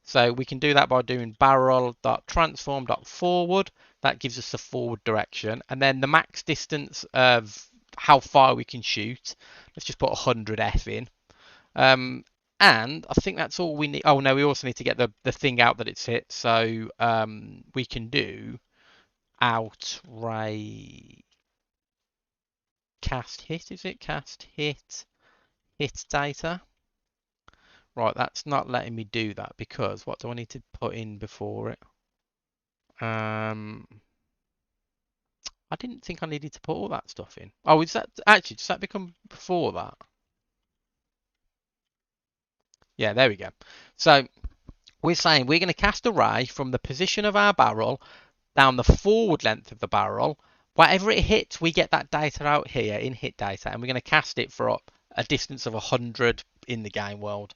Speaker 1: So we can do that by doing barrel.transform.forward. That gives us the forward direction. And then the max distance of how far we can shoot. Let's just put 100F in. And I think that's all we need. Oh no, we also need to get the thing out that it's hit. So we can do outray cast hit. Is it cast hit data? Right, that's not letting me do that because what do I need to put in before it? I didn't think I needed to put all that stuff in. Oh, is that actually, does that become before that? Yeah, there we go. So we're saying we're going to cast a ray from the position of our barrel down the forward length of the barrel. Whatever it hits, we get that data out here in hit data, and we're going to cast it for a distance of 100 in the game world.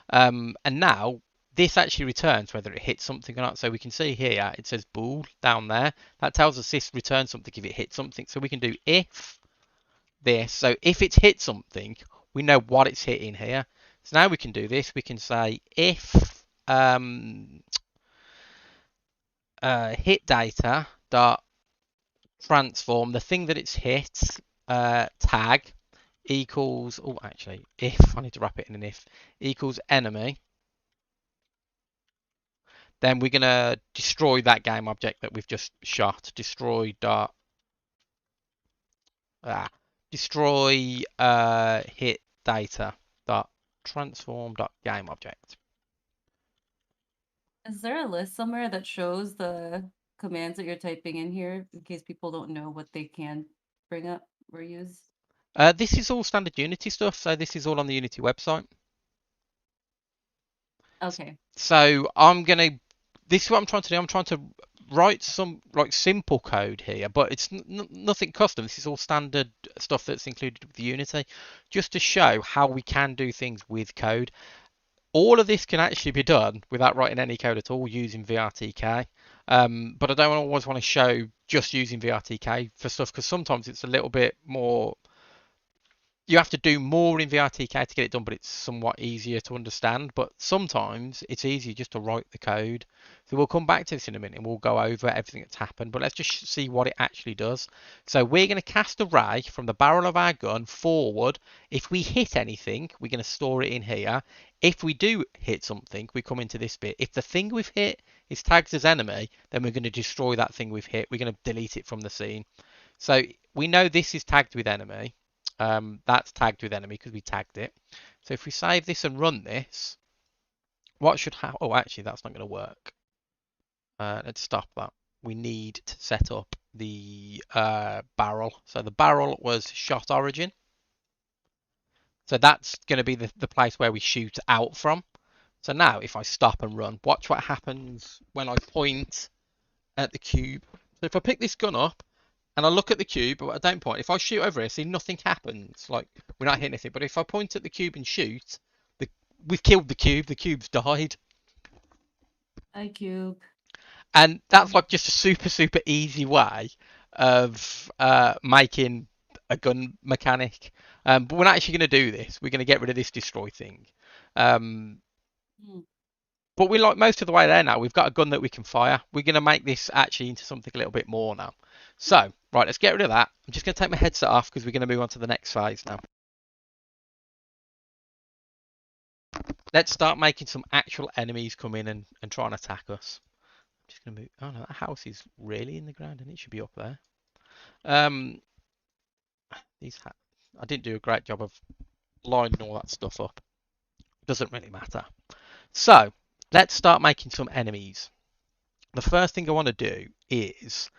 Speaker 1: And now this actually returns whether it hits something or not. So we can see here it says bool down there. That tells us this returns something if it hits something. So we can do if this. So if it's hit something, we know what it's hitting here. So now we can do this. We can say if hit data dot transform the thing that it's hit tag equals, oh actually if I need to wrap it in an if equals enemy, then we're going to destroy that game object that we've just shot. Destroy dot destroy hit data dot transform dot game object.
Speaker 2: Is there a list somewhere that shows the commands that you're typing in here in case people don't know what they can bring up or use?
Speaker 1: This is all standard Unity stuff, so this is all on the Unity website.
Speaker 2: Okay.
Speaker 1: So this is what I'm trying to do. I'm trying to write some like simple code here, but it's nothing custom. This is all standard stuff that's included with the Unity, just to show how we can do things with code. All of this can actually be done without writing any code at all using VRTK. But I don't always want to show just using VRTK for stuff because sometimes it's a little bit more, you have to do more in VRTK to get it done, but it's somewhat easier to understand. But sometimes it's easier just to write the code. So we'll come back to this in a minute and we'll go over everything that's happened, but let's just see what it actually does. So we're going to cast a ray from the barrel of our gun forward. If we hit anything, we're going to store it in here. If we do hit something, we come into this bit. If the thing we've hit is tagged as enemy, then we're going to destroy that thing we've hit. We're going to delete it from the scene. So we know this is tagged with enemy. That's tagged with enemy because we tagged it. So if we save this and run this, what should happen? Oh, actually, that's not going to work. Let's stop that. We need to set up the barrel. So the barrel was shot origin. So that's going to be the place where we shoot out from. So now if I stop and run, watch what happens when I point at the cube. So if I pick this gun up, and I look at the cube, but I don't point. If I shoot over here, see nothing happens. Like we're not hitting anything. But if I point at the cube and shoot, we've killed the cube. The cube's died.
Speaker 2: iCube.
Speaker 1: And that's like just a super easy way of making a gun mechanic. But we're not actually going to do this. We're going to get rid of this destroy thing. But we're like most of the way there now. We've got a gun that we can fire. We're going to make this actually into something a little bit more now. So, right, let's get rid of that. I'm just going to take my headset off because we're going to move on to the next phase now. Let's start making some actual enemies come in and try and attack us. I'm just going to move. Oh no, that house is really in the ground and it should be up there. I didn't do a great job of lining all that stuff up. Doesn't really matter. So, let's start making some enemies. The first thing I want to do is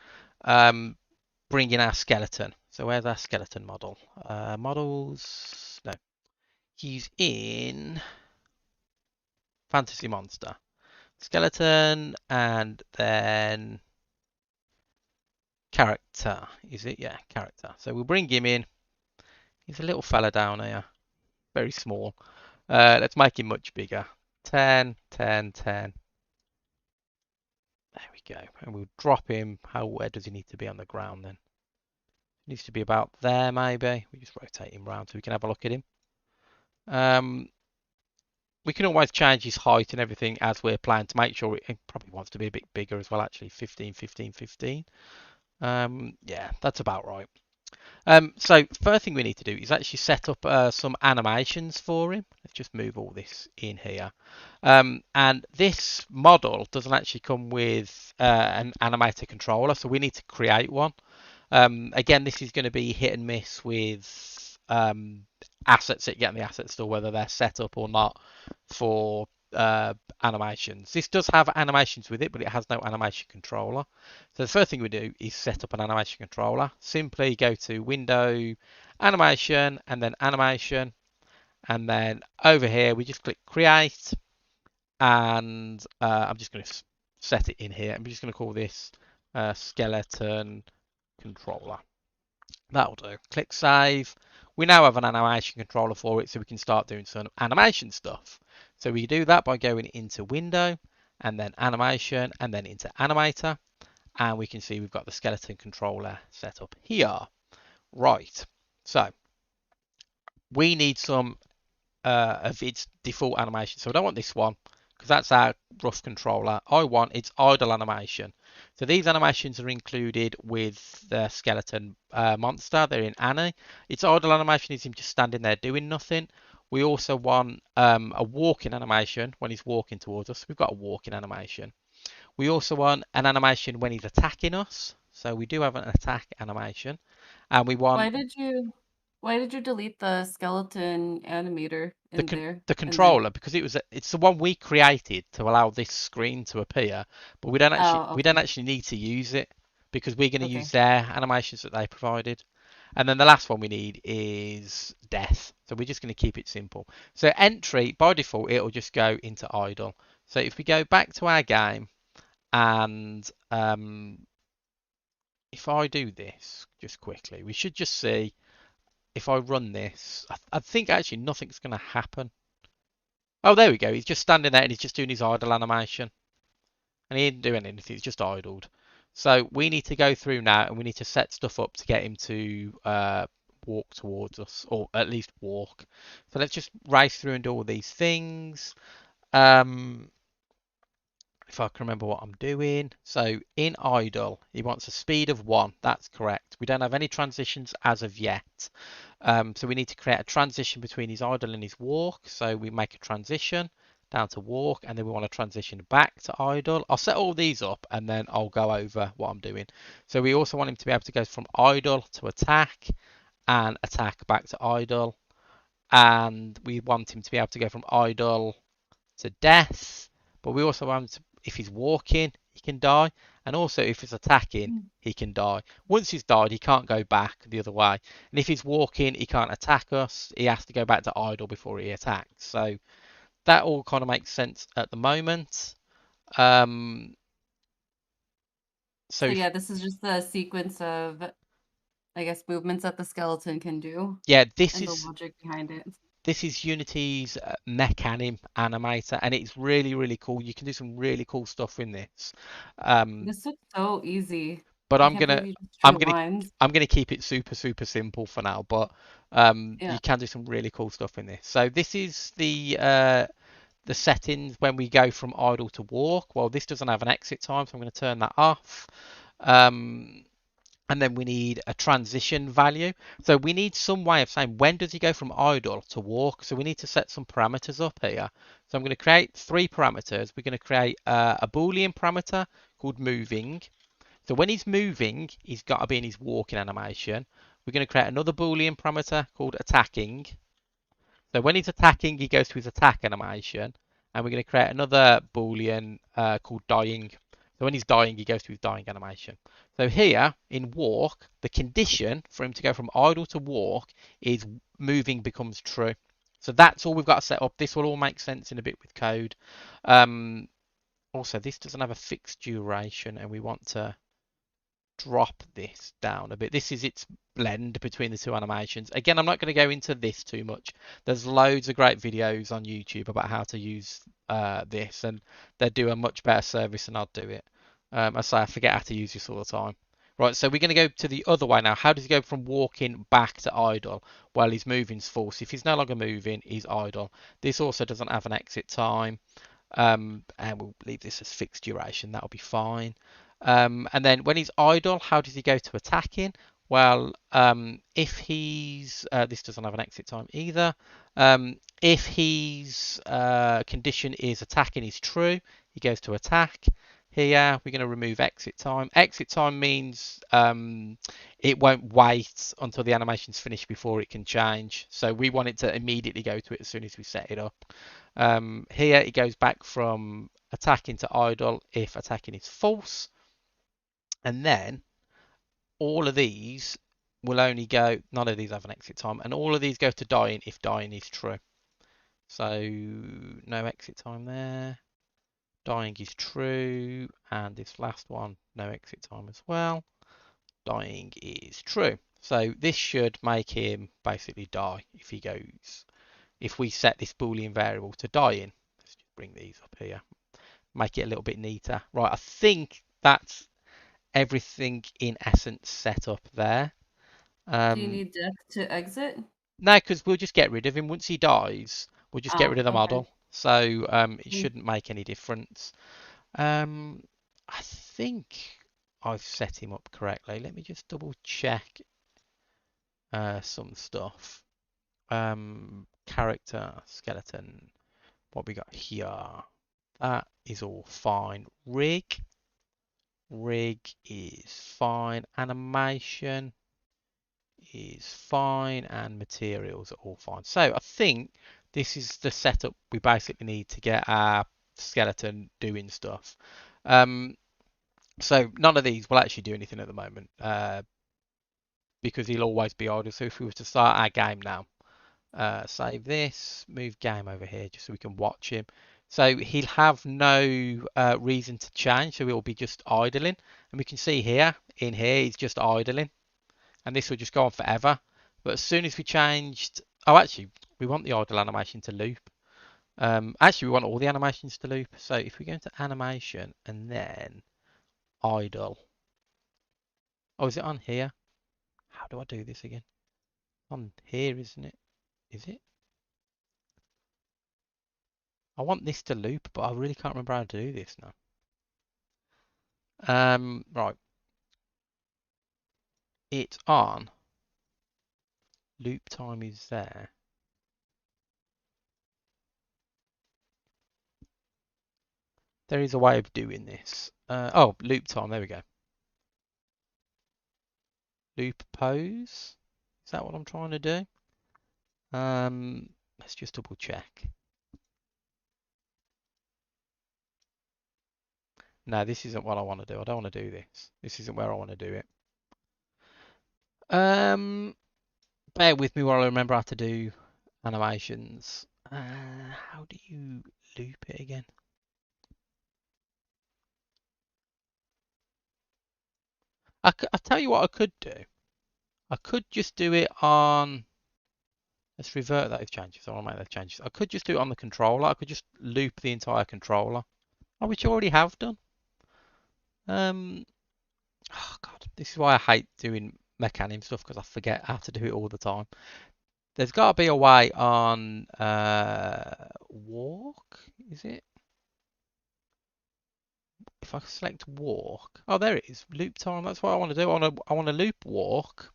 Speaker 1: bring in our skeleton. So where's our skeleton model? Models, no. He's in Fantasy Monster. Skeleton and then character. Is it? Yeah, character. So we'll bring him in. He's a little fella down here. Very small. Let's make him much bigger. 10, 10, 10. There we go. And we'll drop him. Where does he need to be on the ground then? Needs to be about there maybe. We just rotate him round so we can have a look at him. we can always change his height and everything as we're playing to make sure it probably wants to be a bit bigger as well, actually. 15, 15, 15. Yeah, that's about right. So first thing we need to do is actually set up some animations for him. Let's just move all this in here. And this model doesn't actually come with an animator controller, so we need to create one. Again, this is going to be hit and miss with assets that you get in the asset store, whether they're set up or not for animations. This does have animations with it, but it has no animation controller. So the first thing we do is set up an animation controller. Simply go to Window, Animation, and then Animation. And then over here, we just click Create. And I'm just going to set it in here. I'm just going to call this Skeleton Controller. That'll do. Click Save. We now have an animation controller for it, so we can start doing some animation stuff. So we do that by going into Window, and then Animation, and then into Animator. And we can see we've got the skeleton controller set up here. Right. So we need some of its default animation. So I don't want this one because that's our rough controller. I want its idle animation. So these animations are included with the skeleton monster. They're in Annie. Its idle animation is him just standing there doing nothing. We also want a walking animation when he's walking towards us. We've got a walking animation. We also want an animation when he's attacking us. So we do have an attack animation. And we want
Speaker 2: Why did you why did you delete the skeleton animator
Speaker 1: the
Speaker 2: in there?
Speaker 1: the
Speaker 2: And then
Speaker 1: controller because it's the one we created to allow this screen to appear, but we don't actually
Speaker 2: oh,
Speaker 1: we don't
Speaker 2: okay.
Speaker 1: actually need to use it because we're going to use
Speaker 2: Okay.
Speaker 1: their animations that they provided. And then the last one we need is death. So we're just going to keep it simple. So entry by default it'll just go into idle. So if we go back to our game and if I do this just quickly, we should just see if I run this. I think actually nothing's going to happen. Oh, there we go. He's just standing there and he's just doing his idle animation. And he ain't doing anything, he's just idled. So we need to go through now and we need to set stuff up to get him to walk towards us, or at least walk. So let's just race through and do all these things. Um, if I can remember what I'm doing. So in idle, he wants a speed of 1. That's correct. We don't have any transitions as of yet. So we need to create a transition between his idle and his walk. So we make a transition down to walk, and then we want to transition back to idle. I'll set all these up and then I'll go over what I'm doing. So we also want him to be able to go from idle to attack and attack back to idle. And we want him to be able to go from idle to death, but we also want to, if he's walking, he can die, and also if he's attacking,
Speaker 2: Mm.
Speaker 1: he can die. Once he's died, he can't go back the other way, and if he's walking, he can't attack us. He has to go back to idle before he attacks. So that all kind of makes sense at the moment. Um, so
Speaker 2: So
Speaker 1: if,
Speaker 2: yeah, this is just the sequence of, I guess, movements that the skeleton can do
Speaker 1: yeah, this
Speaker 2: and the
Speaker 1: is
Speaker 2: logic behind it.
Speaker 1: this is Unity's Mechanim animator, and it's really really cool. You can do some really cool stuff in this. Um,
Speaker 2: This looks so easy.
Speaker 1: but
Speaker 2: I
Speaker 1: I'm
Speaker 2: can't
Speaker 1: gonna
Speaker 2: believe you just
Speaker 1: I'm
Speaker 2: drew
Speaker 1: gonna
Speaker 2: lines.
Speaker 1: I'm gonna keep it super super simple for now. But you
Speaker 2: Yeah.
Speaker 1: can do some really cool stuff in this. So this is the settings when we go from idle to walk. Well, this doesn't have an exit time, so I'm going to turn that off. Um, and then we need a transition value. So we need some way of saying when does he go from idle to walk. So we need to set some parameters up here. So I'm going to create 3 parameters. We're going to create a Boolean parameter called moving. So when he's moving, he's got to be in his walking animation. We're going to create another Boolean parameter called attacking. So when he's attacking, he goes to his attack animation. And we're going to create another Boolean called dying. So when he's dying, he goes to his dying animation. So here in walk, the condition for him to go from idle to walk is moving becomes true. So that's all we've got to set up. This will all make sense in a bit with code. Also, this doesn't have a fixed duration, and we want to drop this down a bit. This is its blend between the two animations. Again, I'm not going to go into this too much. There's loads of great videos on YouTube about how to use this, and they do a much better service than I'd do it. I say I forget how to use this all the time. Right, so we're going to go to the other way now. How does he go from walking back to idle? Well, he's moving's full. So if he's no longer moving, he's idle. This also doesn't have an exit time. And we'll leave this as fixed duration. That'll be fine. And then when he's idle, how does he go to attacking? Well, if he's this doesn't have an exit time either. If his condition is attacking is true, he goes to attack. Here we're going to remove exit time. Exit time means it won't wait until the animation's finished before it can change. So we want it to immediately go to it as soon as we set it up. Here it goes back from attacking to idle if attacking is false. And then all of these will only go, none of these have an exit time, and all of these go to dying if dying is true. So no exit time there. Dying is true, and this last one, no exit time as well. Dying is true. So this should make him basically die if he goes, if we set this Boolean variable to dying. Let's just bring these up here, make it a little bit neater. Right, I think that's everything in essence set up there.
Speaker 2: Do you need Death to exit?
Speaker 1: No, because we'll just get rid of him once he dies. We'll just get rid of the
Speaker 2: Okay.
Speaker 1: model, so it shouldn't make any difference. I think I've set him up correctly. Let me just double check some stuff. Character, skeleton, what we got here. That is all fine. Rig is fine. Animation is fine, and materials are all fine. So I think this is the setup we basically need to get our skeleton doing stuff. So none of these will actually do anything at the moment because he'll always be idle. So if we were to start our game now, save this, move game over here just so we can watch him. So he'll have no reason to change, so he'll be just idling. And we can see here, in here, he's just idling. And this will just go on forever. But as soon as we changed, oh, actually, we want the idle animation to loop. Actually, we want all the animations to loop. So if we go into animation and then idle. Oh, is it on here? How do I do this again? On here, isn't it? Is it? I want this to loop, but I really can't remember how to do this now. Right. It's on. Loop time is there. There is a way of doing this. Oh, loop time. There we go. Loop pose. Is that what I'm trying to do? Let's just double check. No, this isn't what I want to do. I don't want to do this. This isn't where I want to do it. Bear with me while I remember how to do animations. How do you loop it again? I'll tell you what I could do. I could just do it on. Let's revert those changes. I want to make those changes. I could just do it on the controller. I could just loop the entire controller, which I already have done. Oh God, this is why I hate doing mechanim stuff because I forget how to do it all the time. There's got to be a way on walk, is it? If I select walk, oh there it is, loop time. That's what I want to do. I want to loop walk.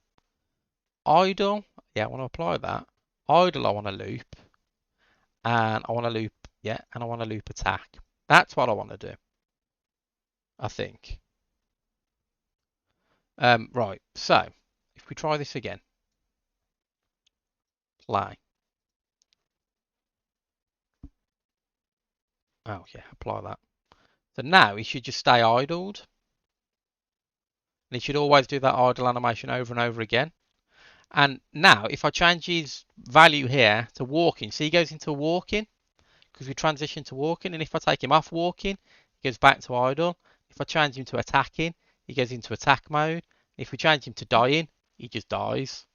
Speaker 1: Idle, yeah, I want to apply that. Idle, I want to loop, and I want to loop, yeah, and I want to loop attack. That's what I want to do. I think. Right. So if we try this again, play. Oh yeah, apply that. So now he should just stay idled. And he should always do that idle animation over and over again. And now if I change his value here to walking, see he goes into walking because we transition to walking. And if I take him off walking, he goes back to idle. If I change him to attacking, he goes into attack mode. If we change him to dying, he just dies.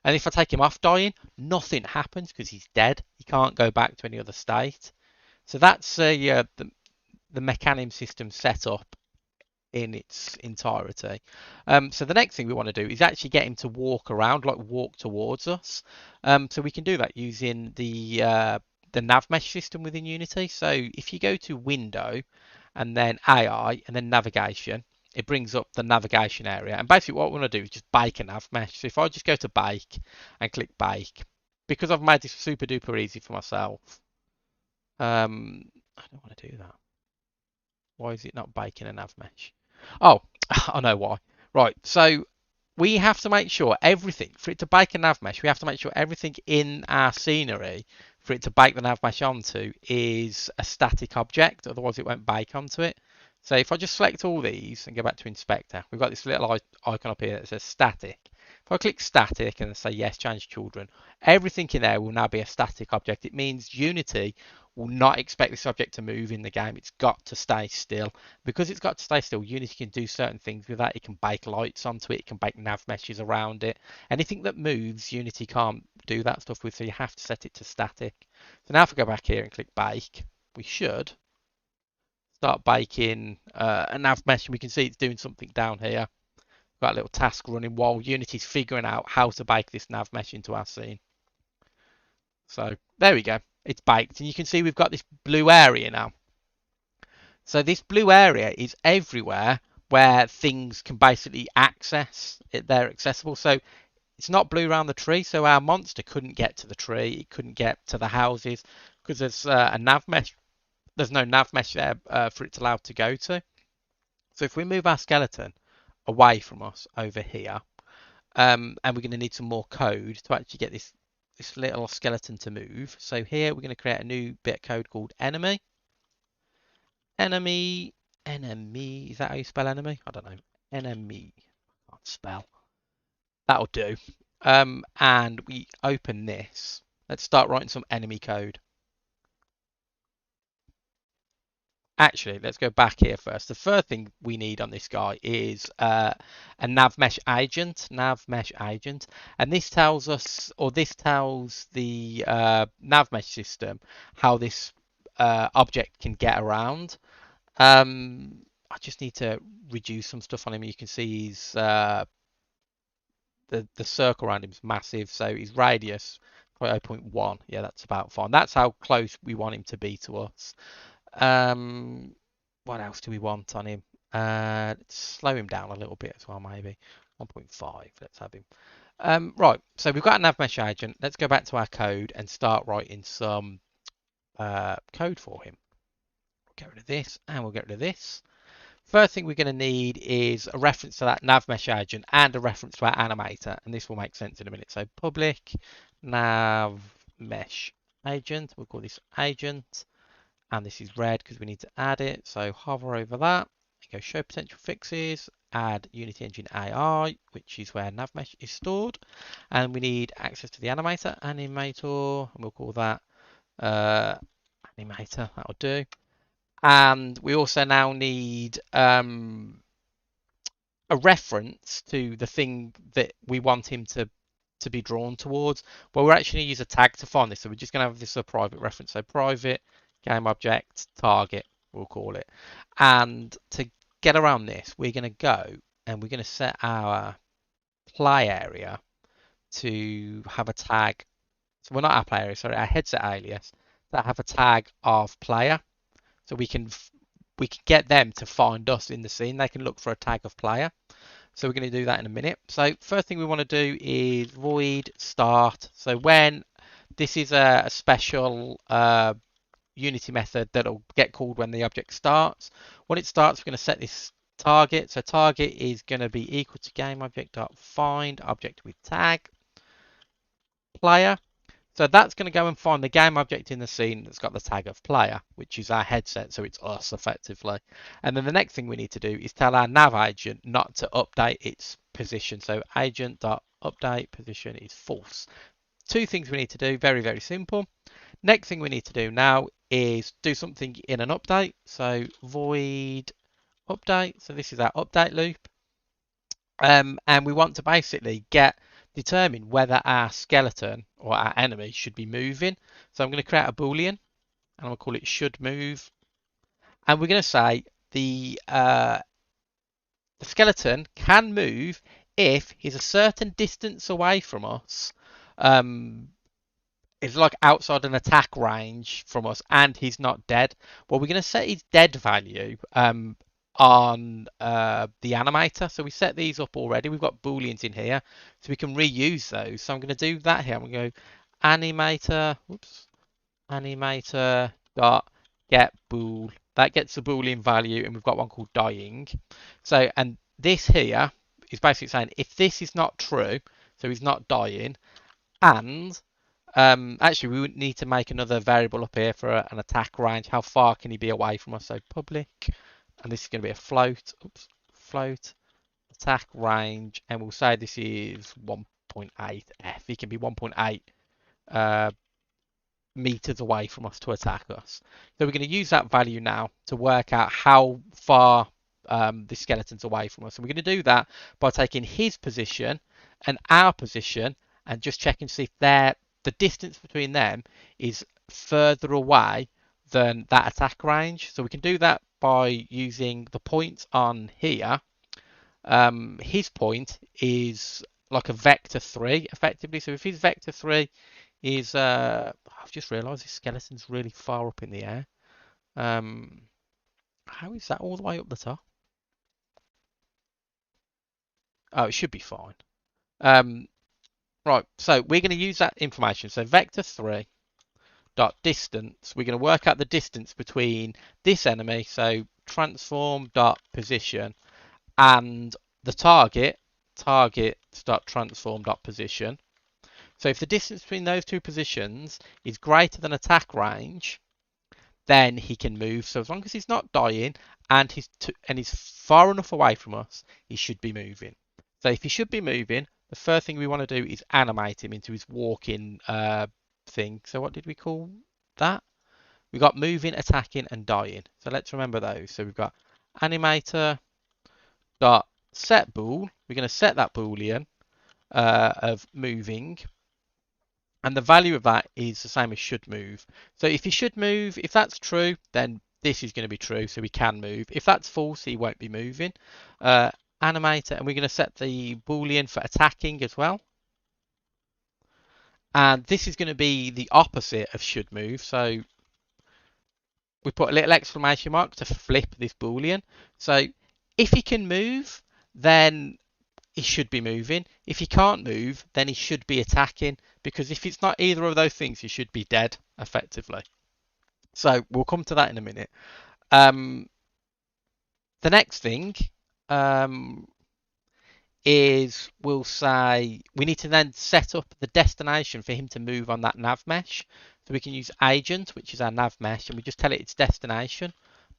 Speaker 1: And if I take him off dying, nothing happens because he's dead. He can't go back to any other state. So that's the mechanism system set up in its entirety. So the next thing we want to do is actually get him to walk around, like walk towards us. So we can do that using the NavMesh system within Unity. So if you go to Window and then AI and then Navigation, it brings up the navigation area. And basically what we want to do is just bake a NavMesh. So if I just go to Bake and click Bake, because I've made this super duper easy for myself, I don't want to do that. Why is it not baking a NavMesh? Oh, I know why. Right, so we have to make sure everything, for it to bake a NavMesh, we have to make sure everything in our scenery, for it to bake the NavMesh onto, is a static object, otherwise it won't bake onto it. So if I just select all these and go back to Inspector, we've got this little icon up here that says static. If I click static and say yes, change children, everything in there will now be a static object. It means Unity will not expect this object to move in the game. It's got to stay still. Because it's got to stay still, Unity can do certain things with that. It can bake lights onto it. It can bake nav meshes around it. Anything that moves, Unity can't do that stuff with, so you have to set it to static. So now if we go back here and click bake, we should start baking a nav mesh, and we can see it's doing something down here. We've got a little task running while Unity's figuring out how to bake this nav mesh into our scene. So there we go. It's baked, and you can see we've got this blue area now. So this blue area is everywhere where things can basically access it. They're accessible. So it's not blue around the tree. So our monster couldn't get to the tree. It couldn't get to the houses because there's a nav mesh. There's no nav mesh there for it to allow to go to. So if we move our skeleton away from us over here, and we're going to need some more code to actually get this little skeleton to move. So here we're going to create a new bit of code called enemy. Enemy, is that how you spell enemy? I don't know. Enemy, I can't spell. That'll do. And we open this. Let's start writing some enemy code. Actually, let's go back here first. The first thing we need on this guy is a NavMesh agent. NavMesh agent, and this tells us, or this tells the NavMesh system how this object can get around. I just need to reduce some stuff on him. You can see he's the circle around him is massive, so his radius probably 0.1. Yeah, that's about fine. That's how close we want him to be to us. What else do we want on him? Let's slow him down a little bit as well, maybe 1.5. Let's have him. Right, so we've got a NavMesh agent. Let's go back to our code and start writing some code for him. We'll get rid of this, and we'll get rid of this. First thing we're going to need is a reference to that NavMesh agent and a reference to our animator, and this will make sense in a minute. So public NavMesh agent, we'll call this agent, and this is red because we need to add it. So hover over that, go show potential fixes, add Unity Engine AI, which is where NavMesh is stored, and we need access to the animator, and we'll call that animator, that'll do. And we also now need a reference to the thing that we want him to be drawn towards. Well, we're actually going to use a tag to find this, so we're just going to have this as a private reference. So private game object target, we'll call it. And to get around this, we're going to go and we're going to set our play area to have a tag. So we're not our play area, sorry, our headset alias that have a tag of player. So we can get them to find us in the scene. They can look for a tag of player. So we're going to do that in a minute. So first thing we want to do is void start. So when this is a special Unity method that'll get called when the object starts. When it starts, we're going to set this target. So target is going to be equal to GameObject.find object with tag player. So that's going to go and find the game object in the scene that's got the tag of player, which is our headset, so it's us effectively. And then the next thing we need to do is tell our nav agent not to update its position. So agent.update position is false. Two things we need to do, very, very simple. Next thing we need to do now is do something in an update. So void update. So this is our update loop. And we want to basically determine whether our skeleton or our enemy should be moving. So I'm going to create a boolean and I'm going to call it should move. And we're going to say the the skeleton can move if he's a certain distance away from us. It's like outside an attack range from us, and he's not dead. Well, we're going to set his dead value on the animator. So we set these up already. We've got booleans in here, so we can reuse those. So I'm going to do that here. I'm going to go animator. Whoops. Animator dot get bool. That gets the boolean value, and we've got one called dying. So, and this here is basically saying if this is not true, so he's not dying, and actually, we would need to make another variable up here for an attack range. How far can he be away from us? So public, and this is going to be a float. Oops, float attack range, and we'll say this is 1.8 f. He can be 1.8 meters away from us to attack us. So we're going to use that value now to work out how far the skeleton's away from us. And we're going to do that by taking his position and our position and just checking to see if the distance between them is further away than that attack range. So we can do that by using the point on here. His point is like a vector 3 effectively. So if his vector 3 is I've just realised this skeleton's really far up in the air. How is that all the way up the top? Oh, it should be fine. Right, so we're going to use that information. So vector 3 dot distance. We're going to work out the distance between this enemy. So transform dot position and the target dot transform dot position. So if the distance between those two positions is greater than attack range, then he can move. So as long as he's not dying and he's far enough away from us, he should be moving. So if he should be moving, the first thing we want to do is animate him into his walking thing. So what did we call that? We got moving, attacking, and dying. So let's remember those. So we've got animator dot set bool. We're going to set that boolean of moving. And the value of that is the same as should move. So if he should move, if that's true, then this is going to be true, so he can move. If that's false, he won't be moving. Animator, and we're going to set the boolean for attacking as well. And this is going to be the opposite of should move. So we put a little exclamation mark to flip this boolean. So if he can move, then he should be moving. If he can't move, then he should be attacking, because if it's not either of those things, he should be dead effectively. So we'll come to that in a minute. The next thing is we'll say we need to then set up the destination for him to move on that NavMesh. So we can use agent, which is our NavMesh, and we just tell it its destination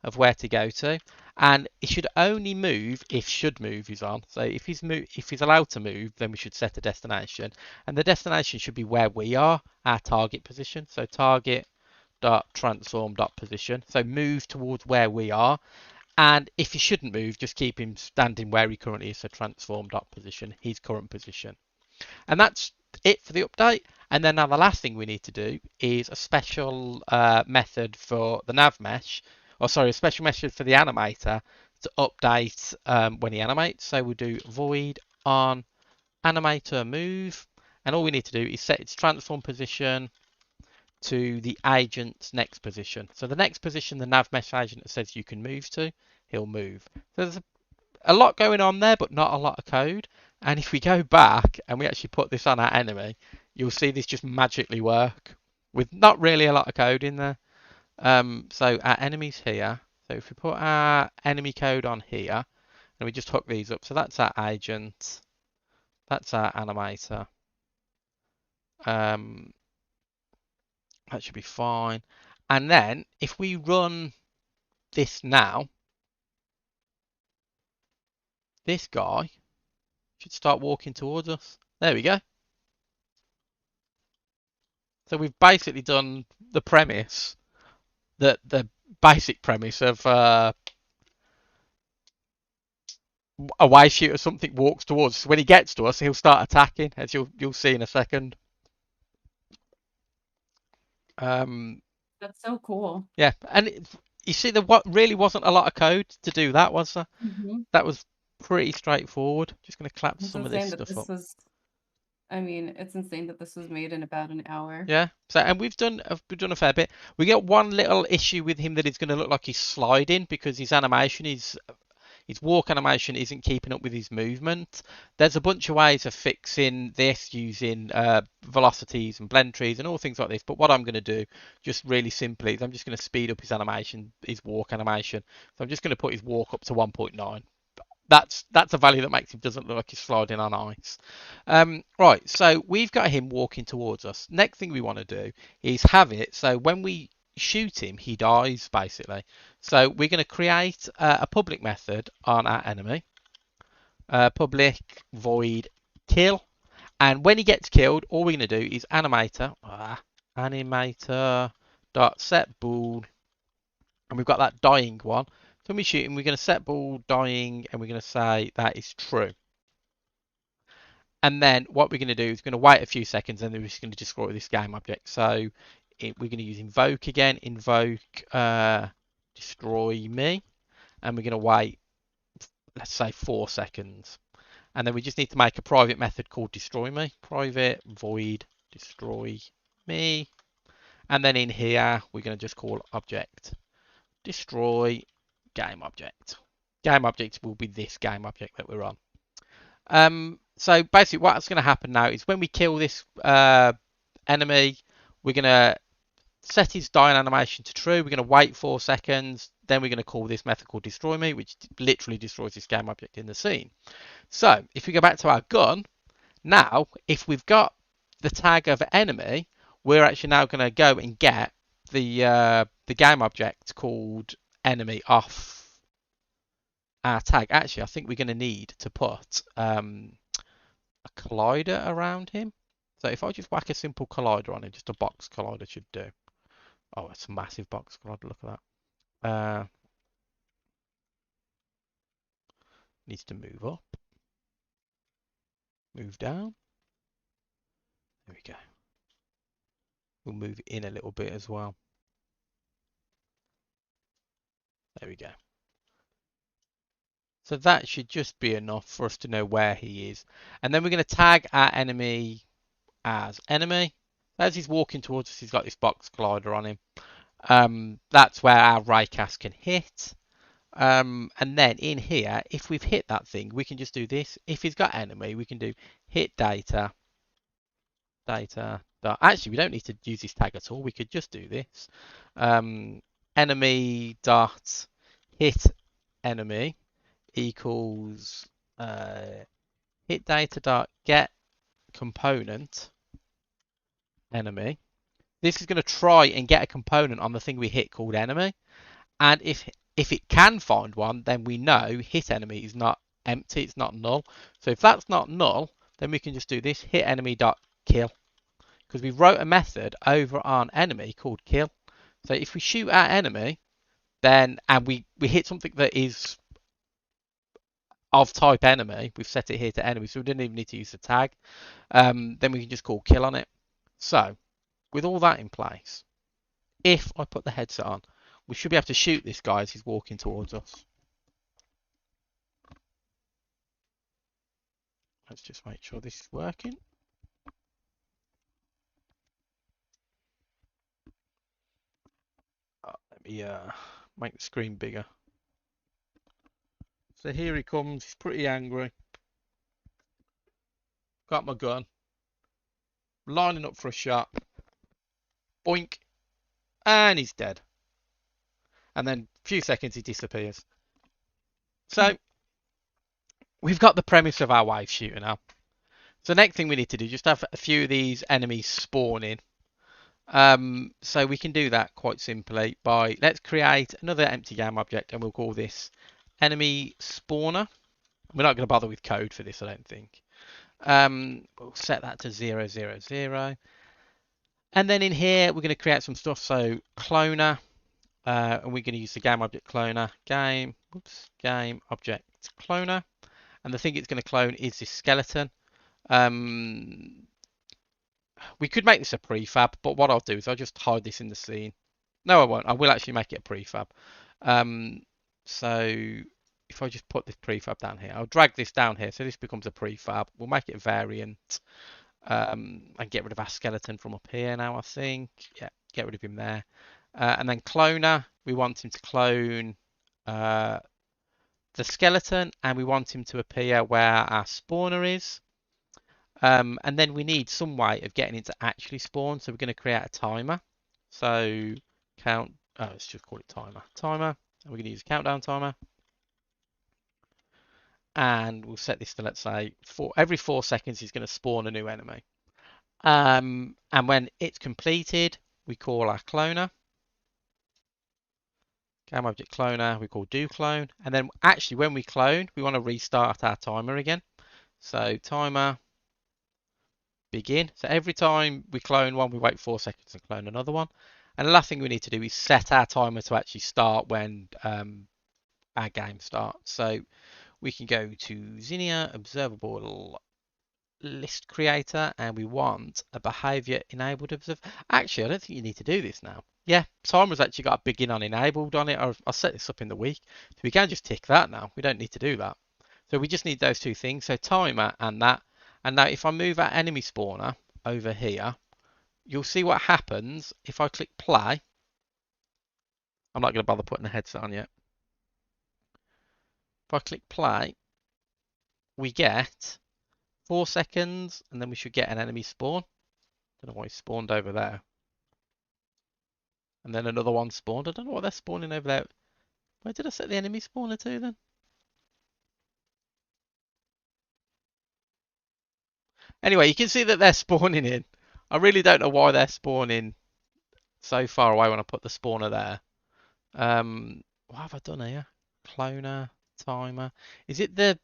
Speaker 1: of where to go to, and it should only move if should move is on. So if he's allowed to move, then we should set a destination, and the destination should be where we are, our target position. So target dot transform dot position. So move towards where we are, and if he shouldn't move, just keep him standing where he currently is. So transform dot position, his current position, and that's it for the update. And then now the last thing we need to do is a special method for the NavMesh. Or sorry, a special method for the animator to update when he animates. So we'll do void on animator move, and all we need to do is set its transform position to the agent's next position. So the next position the NavMesh agent says you can move to, he'll move. So there's a lot going on there, but not a lot of code. And if we go back and we actually put this on our enemy, you'll see this just magically work with not really a lot of code in there. So our enemies here. So if we put our enemy code on here and we just hook these up, so that's our agent, that's our animator. That should be fine. And then if we run this now, this guy should start walking towards us. There we go. So we've basically done the premise, the basic premise of a wave shooter, something walks towards us. When he gets to us, he'll start attacking, as you'll see in a second.
Speaker 2: That's so cool.
Speaker 1: Yeah, and you see, there what really wasn't a lot of code to do that, was there?
Speaker 2: Mm-hmm.
Speaker 1: That was pretty straightforward. Just going to collapse
Speaker 2: It's
Speaker 1: some of this
Speaker 2: insane that
Speaker 1: stuff
Speaker 2: this
Speaker 1: up.
Speaker 2: was, I mean, it's insane that this was made in about an hour.
Speaker 1: Yeah. So, and we've done a fair bit. We get one little issue with him that it's going to look like he's sliding because his walk animation isn't keeping up with his movement. There's a bunch of ways of fixing this using velocities and blend trees and all things like this. But what I'm going to do, just really simply, is I'm just going to speed up his animation, his walk animation. So I'm just going to put his walk up to 1.9. That's a value that makes him doesn't look like he's sliding on ice. Right, so we've got him walking towards us. Next thing we want to do is have it so when we shoot him, he dies basically. So we're going to create a public method on our enemy. Public void kill, and when he gets killed, all we're going to do is animator dot set bool, and we've got that dying one. So when we shoot him, we're going to set bool dying, and we're going to say that is true. And then what we're going to do is going to wait a few seconds, and then we're just going to destroy this game object. So we're going to use invoke again, invoke destroy me, and we're going to wait, let's say 4 seconds. And then we just need to make a private method called destroy me, private void destroy me. And then in here, we're going to just call object destroy game object. Game object will be this game object that we're on. So basically what's going to happen now is when we kill this enemy, we're going to set his dying animation to true. We're going to wait 4 seconds. Then we're going to call this method called destroy me, which literally destroys this game object in the scene. So if we go back to our gun, now if we've got the tag of enemy, we're actually now going to go and get the game object called enemy off our tag. Actually, I think we're going to need to put a collider around him. So if I just whack a simple collider on him, just a box collider should do. Oh, it's a massive box collider. Look at that. Needs to move up, move down. There we go. We'll move it in a little bit as well. There we go. So that should just be enough for us to know where he is. And then we're going to tag our enemy as enemy. As he's walking towards us, he's got this box collider on him. That's where our raycast can hit. And then in here, if we've hit that thing, we can just do this. If he's got enemy, we can do hit data. Actually, we don't need to use this tag at all. We could just do this. Enemy dot hit enemy equals hit data dot get component enemy. This is going to try and get a component on the thing we hit called enemy, and if it can find one, then we know hit enemy is not empty, it's not null. So if that's not null, then we can just do this hit enemy dot kill, because we wrote a method over on enemy called kill. So if we shoot our enemy, then and we hit something that is of type enemy, we've set it here to enemy, so we didn't even need to use the tag. Then we can just call kill on it. So with all that in place, if I put the headset on, we should be able to shoot this guy as he's walking towards us. Let's just make sure this is working. Let me make the screen bigger. So here he comes, he's pretty angry. Got my gun. Lining up for a shot. Boink. And he's dead. And then a few seconds he disappears. So we've got the premise of our wave shooter now. So next thing we need to do, just have a few of these enemies spawn in. So we can do that quite simply by, let's create another empty game object and we'll call this enemy spawner. We're not going to bother with code for this, I don't think. We'll set that to 0, 0, 0. And then in here, we're going to create some stuff. So cloner, and we're going to use the game object cloner, game object cloner. And the thing it's going to clone is this skeleton. We could make this a prefab, but what I'll do is I'll just hide this in the scene. No, I won't. I will actually make it a prefab. So if I just put this prefab down here, I'll drag this down here so this becomes a prefab. We'll make it a variant and get rid of our skeleton from up here now, I think. Yeah, get rid of him there. And then cloner, we want him to clone the skeleton, and we want him to appear where our spawner is. And then we need some way of getting it to actually spawn, so we're going to create a timer. So count, let's just call it timer, and we're going to use a countdown timer. And we'll set this to, let's say, every 4 seconds he's going to spawn a new enemy. And when it's completed, we call our cloner. Game object cloner, we call do clone. And then actually when we clone, we want to restart our timer again. So timer begin. So every time we clone one, we wait 4 seconds and clone another one. And the last thing we need to do is set our timer to actually start when our game starts. So we can go to Zinnia observable list creator, and we want a behavior enabled observer. Actually, I don't think you need to do this now. Yeah, timer's actually got a begin on enabled on it. I'll set this up in the week. So we can just tick that now. We don't need to do that. So we just need those two things. So timer and that. And now if I move our enemy spawner over here, you'll see what happens if I click play. I'm not going to bother putting the headset on yet. If I click play, we get 4 seconds, and then we should get an enemy spawn. Don't know why he spawned over there. And then another one spawned. I don't know what they're spawning over there. Where did I set the enemy spawner to then? Anyway, you can see that they're spawning in. I really don't know why they're spawning so far away when I put the spawner there. What have I done here? Cloner, timer. Is it the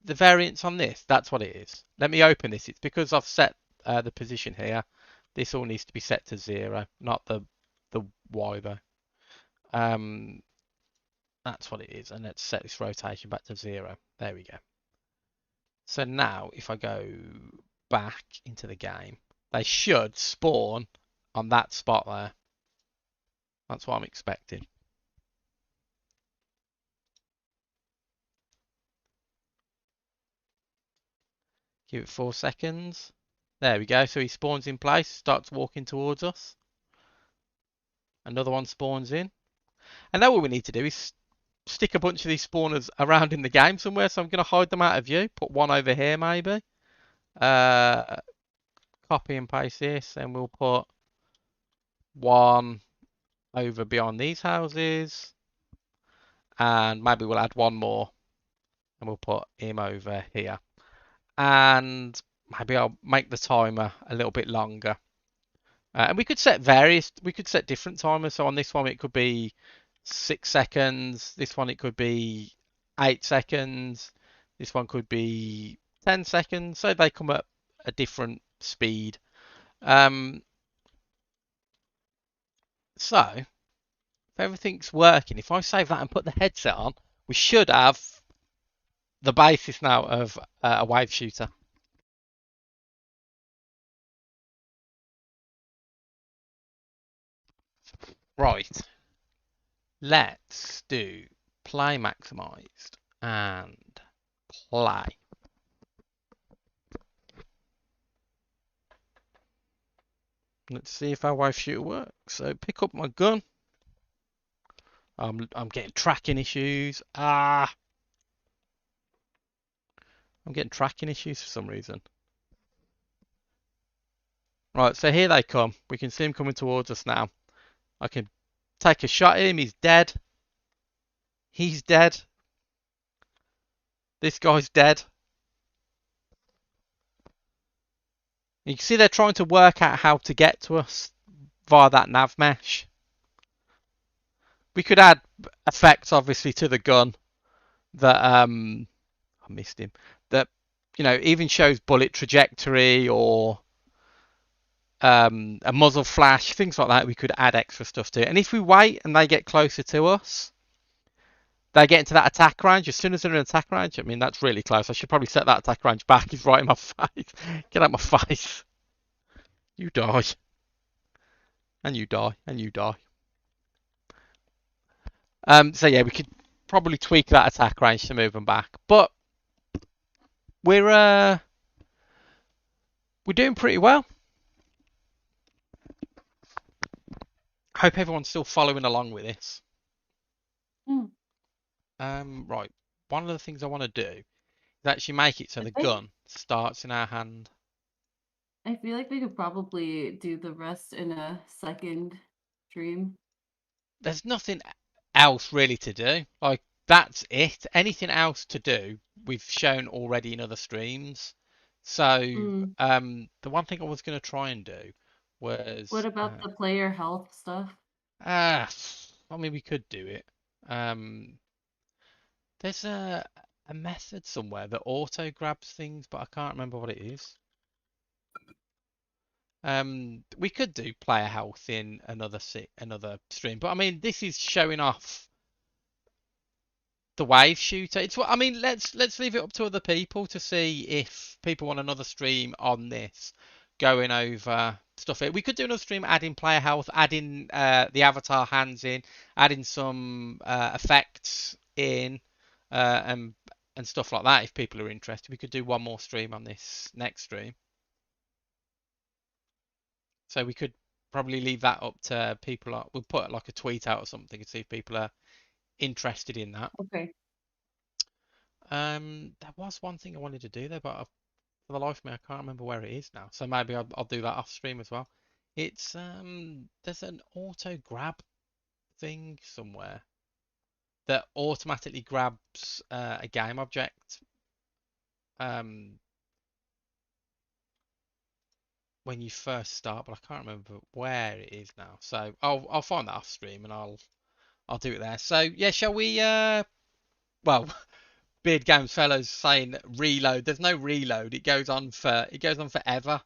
Speaker 1: variance on this? That's what it is. Let me open this. It's because I've set the position here. This all needs to be set to 0, not the Y though. That's what it is. And let's set this rotation back to 0. There we go. So now if I go back into the game, they should spawn on that spot there. That's what I'm expecting. Give it 4 seconds. There we go. So he spawns in place, starts walking towards us. Another one spawns in. And now what we need to do is stick a bunch of these spawners around in the game somewhere. So I'm going to hide them out of view. Put one over here maybe. Copy and paste this, and we'll put one over beyond these houses. And maybe we'll add one more, and we'll put him over here. And maybe I'll make the timer a little bit longer. And we could set different timers. So on this one, it could be 6 seconds. This one, it could be 8 seconds. This one could be 10 seconds. So they come at a different speed. So if everything's working, if I save that and put the headset on, we should have the basis now of a wave shooter. Right. Let's do play maximized and play. Let's see if our wave shooter works. So pick up my gun. I'm getting tracking issues. I'm getting tracking issues for some reason. Right, so here they come. We can see him coming towards us now. I can take a shot at him. He's dead. He's dead. This guy's dead. You can see they're trying to work out how to get to us via that NavMesh. We could add effects, obviously, to the gun that I missed him. That even shows bullet trajectory or a muzzle flash, things like that. We could add extra stuff to it. And if we wait and they get closer to us, they get into that attack range. As soon as they're in attack range, I mean, that's really close. I should probably set that attack range back. He's right in my face. Get out my face. You die. And you die. And you die. So yeah, we could probably tweak that attack range to move them back. But we're we're doing pretty well. Hope everyone's still following along with this.
Speaker 2: Hmm.
Speaker 1: Right. One of the things I want to do is actually make it so
Speaker 2: I
Speaker 1: the
Speaker 2: think
Speaker 1: gun starts in our hand.
Speaker 2: I feel like we could probably do the rest in a second stream.
Speaker 1: There's nothing else really to do. Like that's it. Anything else to do, we've shown already in other streams. So
Speaker 2: Mm.
Speaker 1: the one thing I was going to try and do
Speaker 2: What
Speaker 1: was
Speaker 2: about the player health stuff?
Speaker 1: uh, I mean we could do it. There's a method somewhere that auto grabs things, but I can't remember what it is. We could do player health in another stream, but I mean this is showing off the wave shooter. It's what I mean. Let's leave it up to other people to see if people want another stream on this, going over stuff. We could do another stream, adding player health, adding the avatar hands in, adding some effects in, and stuff like that. If people are interested, we could do one more stream on this next stream. So we could probably leave that up to people. We'll put like a tweet out or something and see if people are interested in that.
Speaker 2: Okay.
Speaker 1: There was one thing I wanted to do there, but for the life of me, I can't remember where it is now. So maybe I'll do that off stream as well. It's there's an auto grab thing somewhere that automatically grabs a game object um when you first start, but I can't remember where it is now. So I'll find that off stream and I'll do it there. So yeah, shall we well Beard Games fellows saying reload. There's no reload. It goes on forever.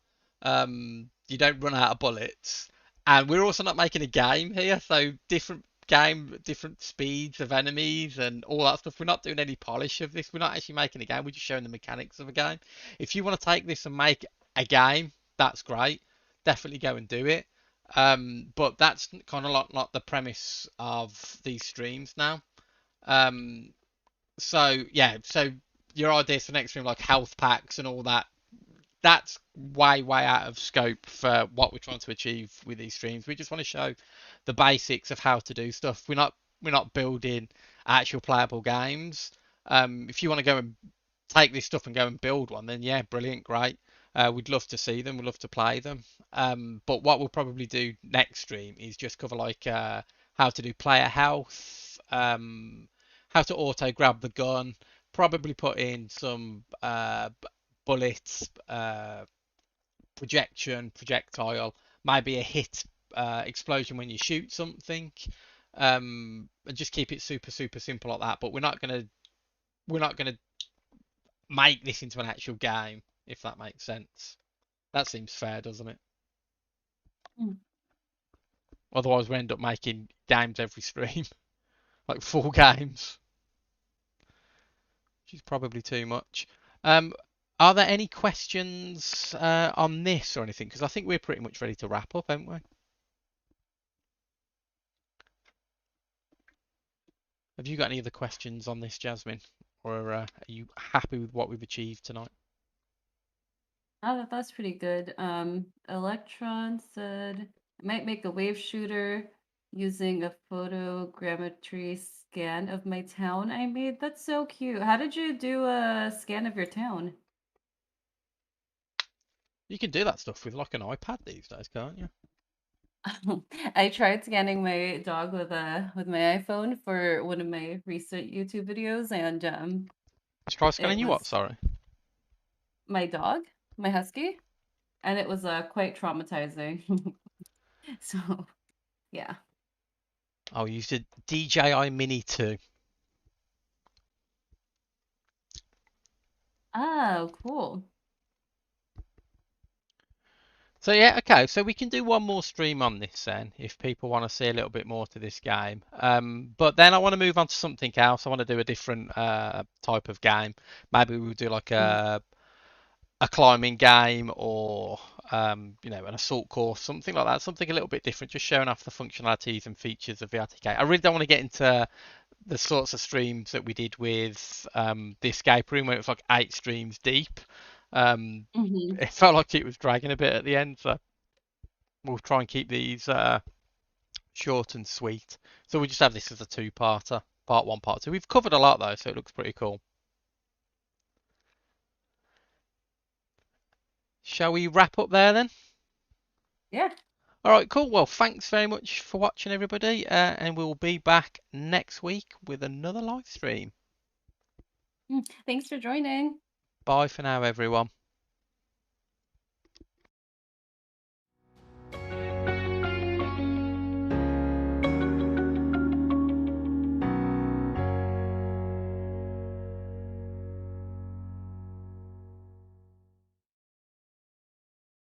Speaker 1: You don't run out of bullets. And we're also not making a game here, so different game, different speeds of enemies and all that stuff. We're not doing any polish of this. We're not actually making a game. We're just showing the mechanics of a game. If you want to take this and make a game, that's great. Definitely go and do it. But that's kind of like the premise of these streams now. Um, so yeah, so your ideas for next stream, like health packs and all that, that's way out of scope for what we're trying to achieve with these streams. We just want to show the basics of how to do stuff. We're not building actual playable games. If you want to go and take this stuff and go and build one, then yeah, brilliant, great. We'd love to see them. We'd love to play them. But what we'll probably do next stream is just cover like how to do player health, how to auto grab the gun, probably put in some bullets, projectile, maybe a hit explosion when you shoot something, and just keep it super simple like that. But we're not gonna make this into an actual game, if that makes sense. That seems fair, doesn't it?
Speaker 2: Mm.
Speaker 1: Otherwise, we end up making games every stream, like full games, which is probably too much. Um, are there any questions on this or anything? Because I think we're pretty much ready to wrap up, haven't we? Have you got any other questions on this, Jasmine? Or are you happy with what we've achieved tonight?
Speaker 2: Oh, that's pretty good. Electron said I might make a wave shooter using a photogrammetry scan of my town I made. That's so cute. How did you do a scan of your town?
Speaker 1: You can do that stuff with like an iPad these days, can't you?
Speaker 2: I tried scanning my dog with my iPhone for one of my recent YouTube videos, and
Speaker 1: Just try scanning
Speaker 2: it
Speaker 1: you what?
Speaker 2: was
Speaker 1: Sorry.
Speaker 2: my dog, my husky, and it was quite traumatizing. So yeah.
Speaker 1: Oh, you used a DJI Mini 2.
Speaker 2: Oh, cool.
Speaker 1: So yeah, okay. So we can do one more stream on this then, if people want to see a little bit more to this game. But then I want to move on to something else. I want to do a different type of game. Maybe we'll do like
Speaker 2: Mm.
Speaker 1: a climbing game or you know, an assault course, something like that, something a little bit different, just showing off the functionalities and features of VRTK. I really don't want to get into the sorts of streams that we did with the escape room, where it was like 8 streams deep.
Speaker 2: Hmm.
Speaker 1: It felt like it was dragging a bit at the end, so we'll try and keep these short and sweet. So we just have this as a two-parter, part one, part two. We've covered a lot though, so it looks pretty cool. Shall we wrap up there then?
Speaker 2: Yeah.
Speaker 1: All right, cool. Well, thanks very much for watching, everybody, and we'll be back next week with another live stream.
Speaker 2: Thanks for joining.
Speaker 1: Bye for now, everyone.